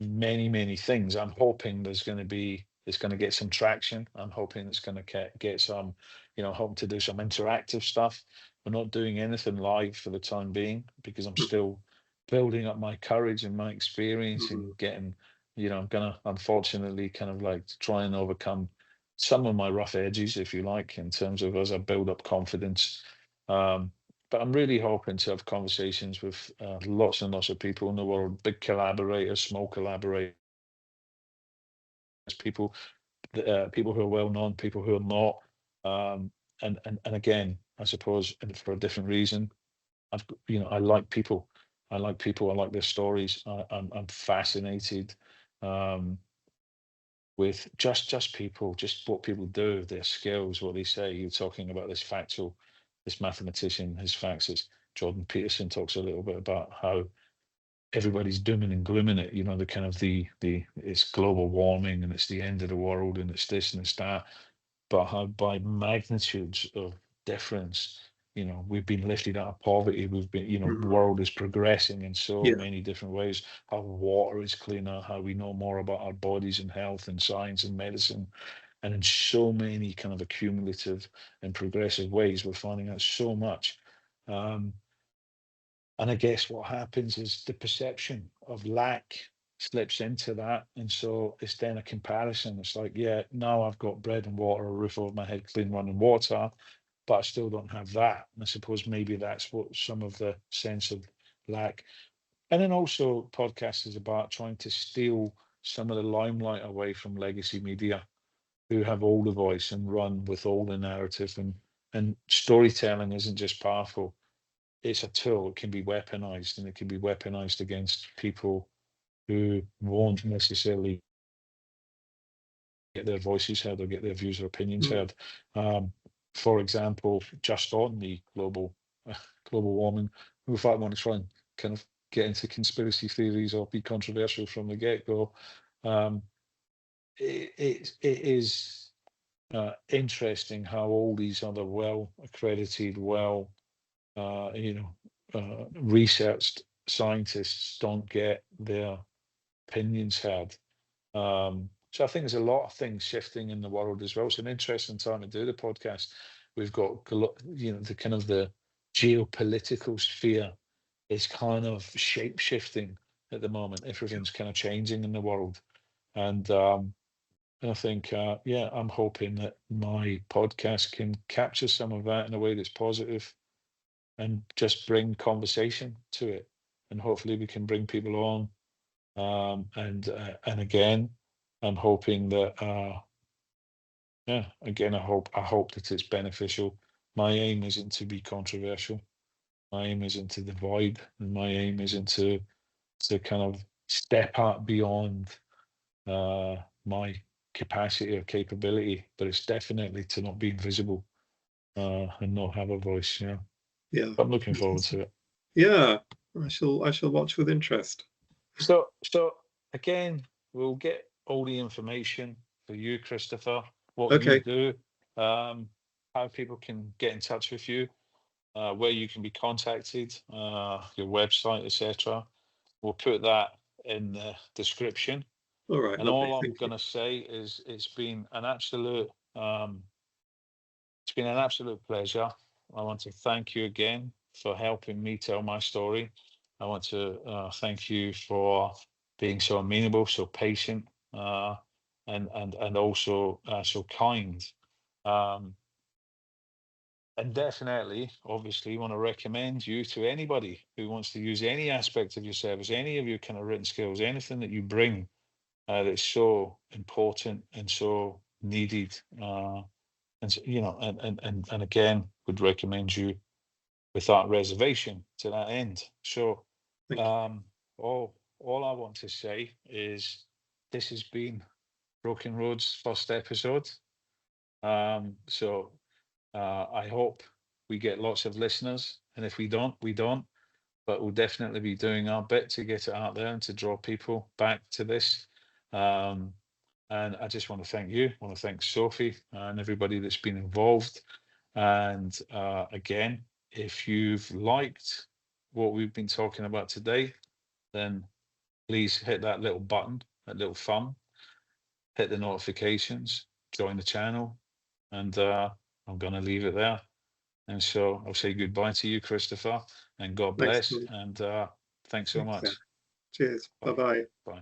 many things. I'm hoping it's going to get some traction. I'm hoping it's going to get some, hoping to do some interactive stuff. We're not doing anything live for the time being because I'm Mhm. still building up my courage and my experience Mhm. and getting, I'm gonna unfortunately kind of like try and overcome some of my rough edges, if you like, in terms of as I build up confidence. Um, but I'm really hoping to have conversations with lots and lots of people in the world, big collaborators, small collaborators, people, people who are well known, people who are not, um, and again, I suppose, and for a different reason, I like people. I like people. I like their stories. I'm fascinated with just people, just what people do, their skills, what they say. You're talking about this factual, this mathematician, his facts. It's Jordan Peterson talks a little bit about how everybody's dooming and glooming it. You know, the kind of the it's global warming and it's the end of the world and it's this and it's that, but how by magnitudes of difference, you know, we've been lifted out of poverty. We've been, you know, the world is progressing in so Yeah. many different ways. How water is cleaner, how we know more about our bodies and health and science and medicine. And in so many kind of accumulative and progressive ways, we're finding out so much. Um, and I guess what happens is the perception of lack slips into that. And so it's then a comparison. It's like, yeah, now I've got bread and water, a roof over my head, clean running water, but I still don't have that. And I suppose maybe that's what some of the sense of lack. And then also, podcast is about trying to steal some of the limelight away from legacy media who have all the voice and run with all the narrative. And storytelling isn't just powerful, it's a tool. It can be weaponized, and it can be weaponized against people who won't necessarily get their voices heard or get their views or opinions heard. For example, just on the global warming, if I want to try and kind of get into conspiracy theories or be controversial from the get-go, it is interesting how all these other well accredited, researched scientists don't get their opinions heard. So I think there's a lot of things shifting in the world as well. It's an interesting time to do the podcast. We've got, the kind of the geopolitical sphere is kind of shape shifting at the moment. Everything's kind of changing in the world. And I think, I'm hoping that my podcast can capture some of that in a way that's positive and just bring conversation to it. And hopefully we can bring people on. And again, I'm hoping that, again, I hope that it's beneficial. My aim isn't to be controversial. My aim isn't to divide, and my aim isn't to kind of step out beyond my capacity or capability, but it's definitely to not be invisible and not have a voice. Yeah, Yeah. I'm looking forward to it. Yeah. I shall watch with interest. So again, we'll get all the information for you, Christopher, what you Okay. do, how people can get in touch with you, where you can be contacted, your website, etc. We'll put that in the description. All right. And Lovely. all I'm Thank you. going to say is it's been an absolute pleasure. I want to thank you again for helping me tell my story. I want to thank you for being so amenable, so patient, and also so kind. Um, and definitely, obviously, want to recommend you to anybody who wants to use any aspect of your service, any of your kind of written skills, anything that you bring that's so important and so needed. And again, would recommend you without reservation to that end. So Thank you. all I want to say is this has been Broken Road's first episode. So I hope we get lots of listeners, and if we don't, we don't. But we'll definitely be doing our bit to get it out there and to draw people back to this. Um, and I just want to thank you. I want to thank Sophie and everybody that's been involved. And again, if you've liked what we've been talking about today, then please hit that little button, that little thumb, hit the notifications, join the channel, and I'm going to leave it there. And so I'll say goodbye to you, Christopher, and God Thanks, bless. Colin. And thanks so Thanks, Sarah. much. Cheers. Bye. Bye-bye. Bye.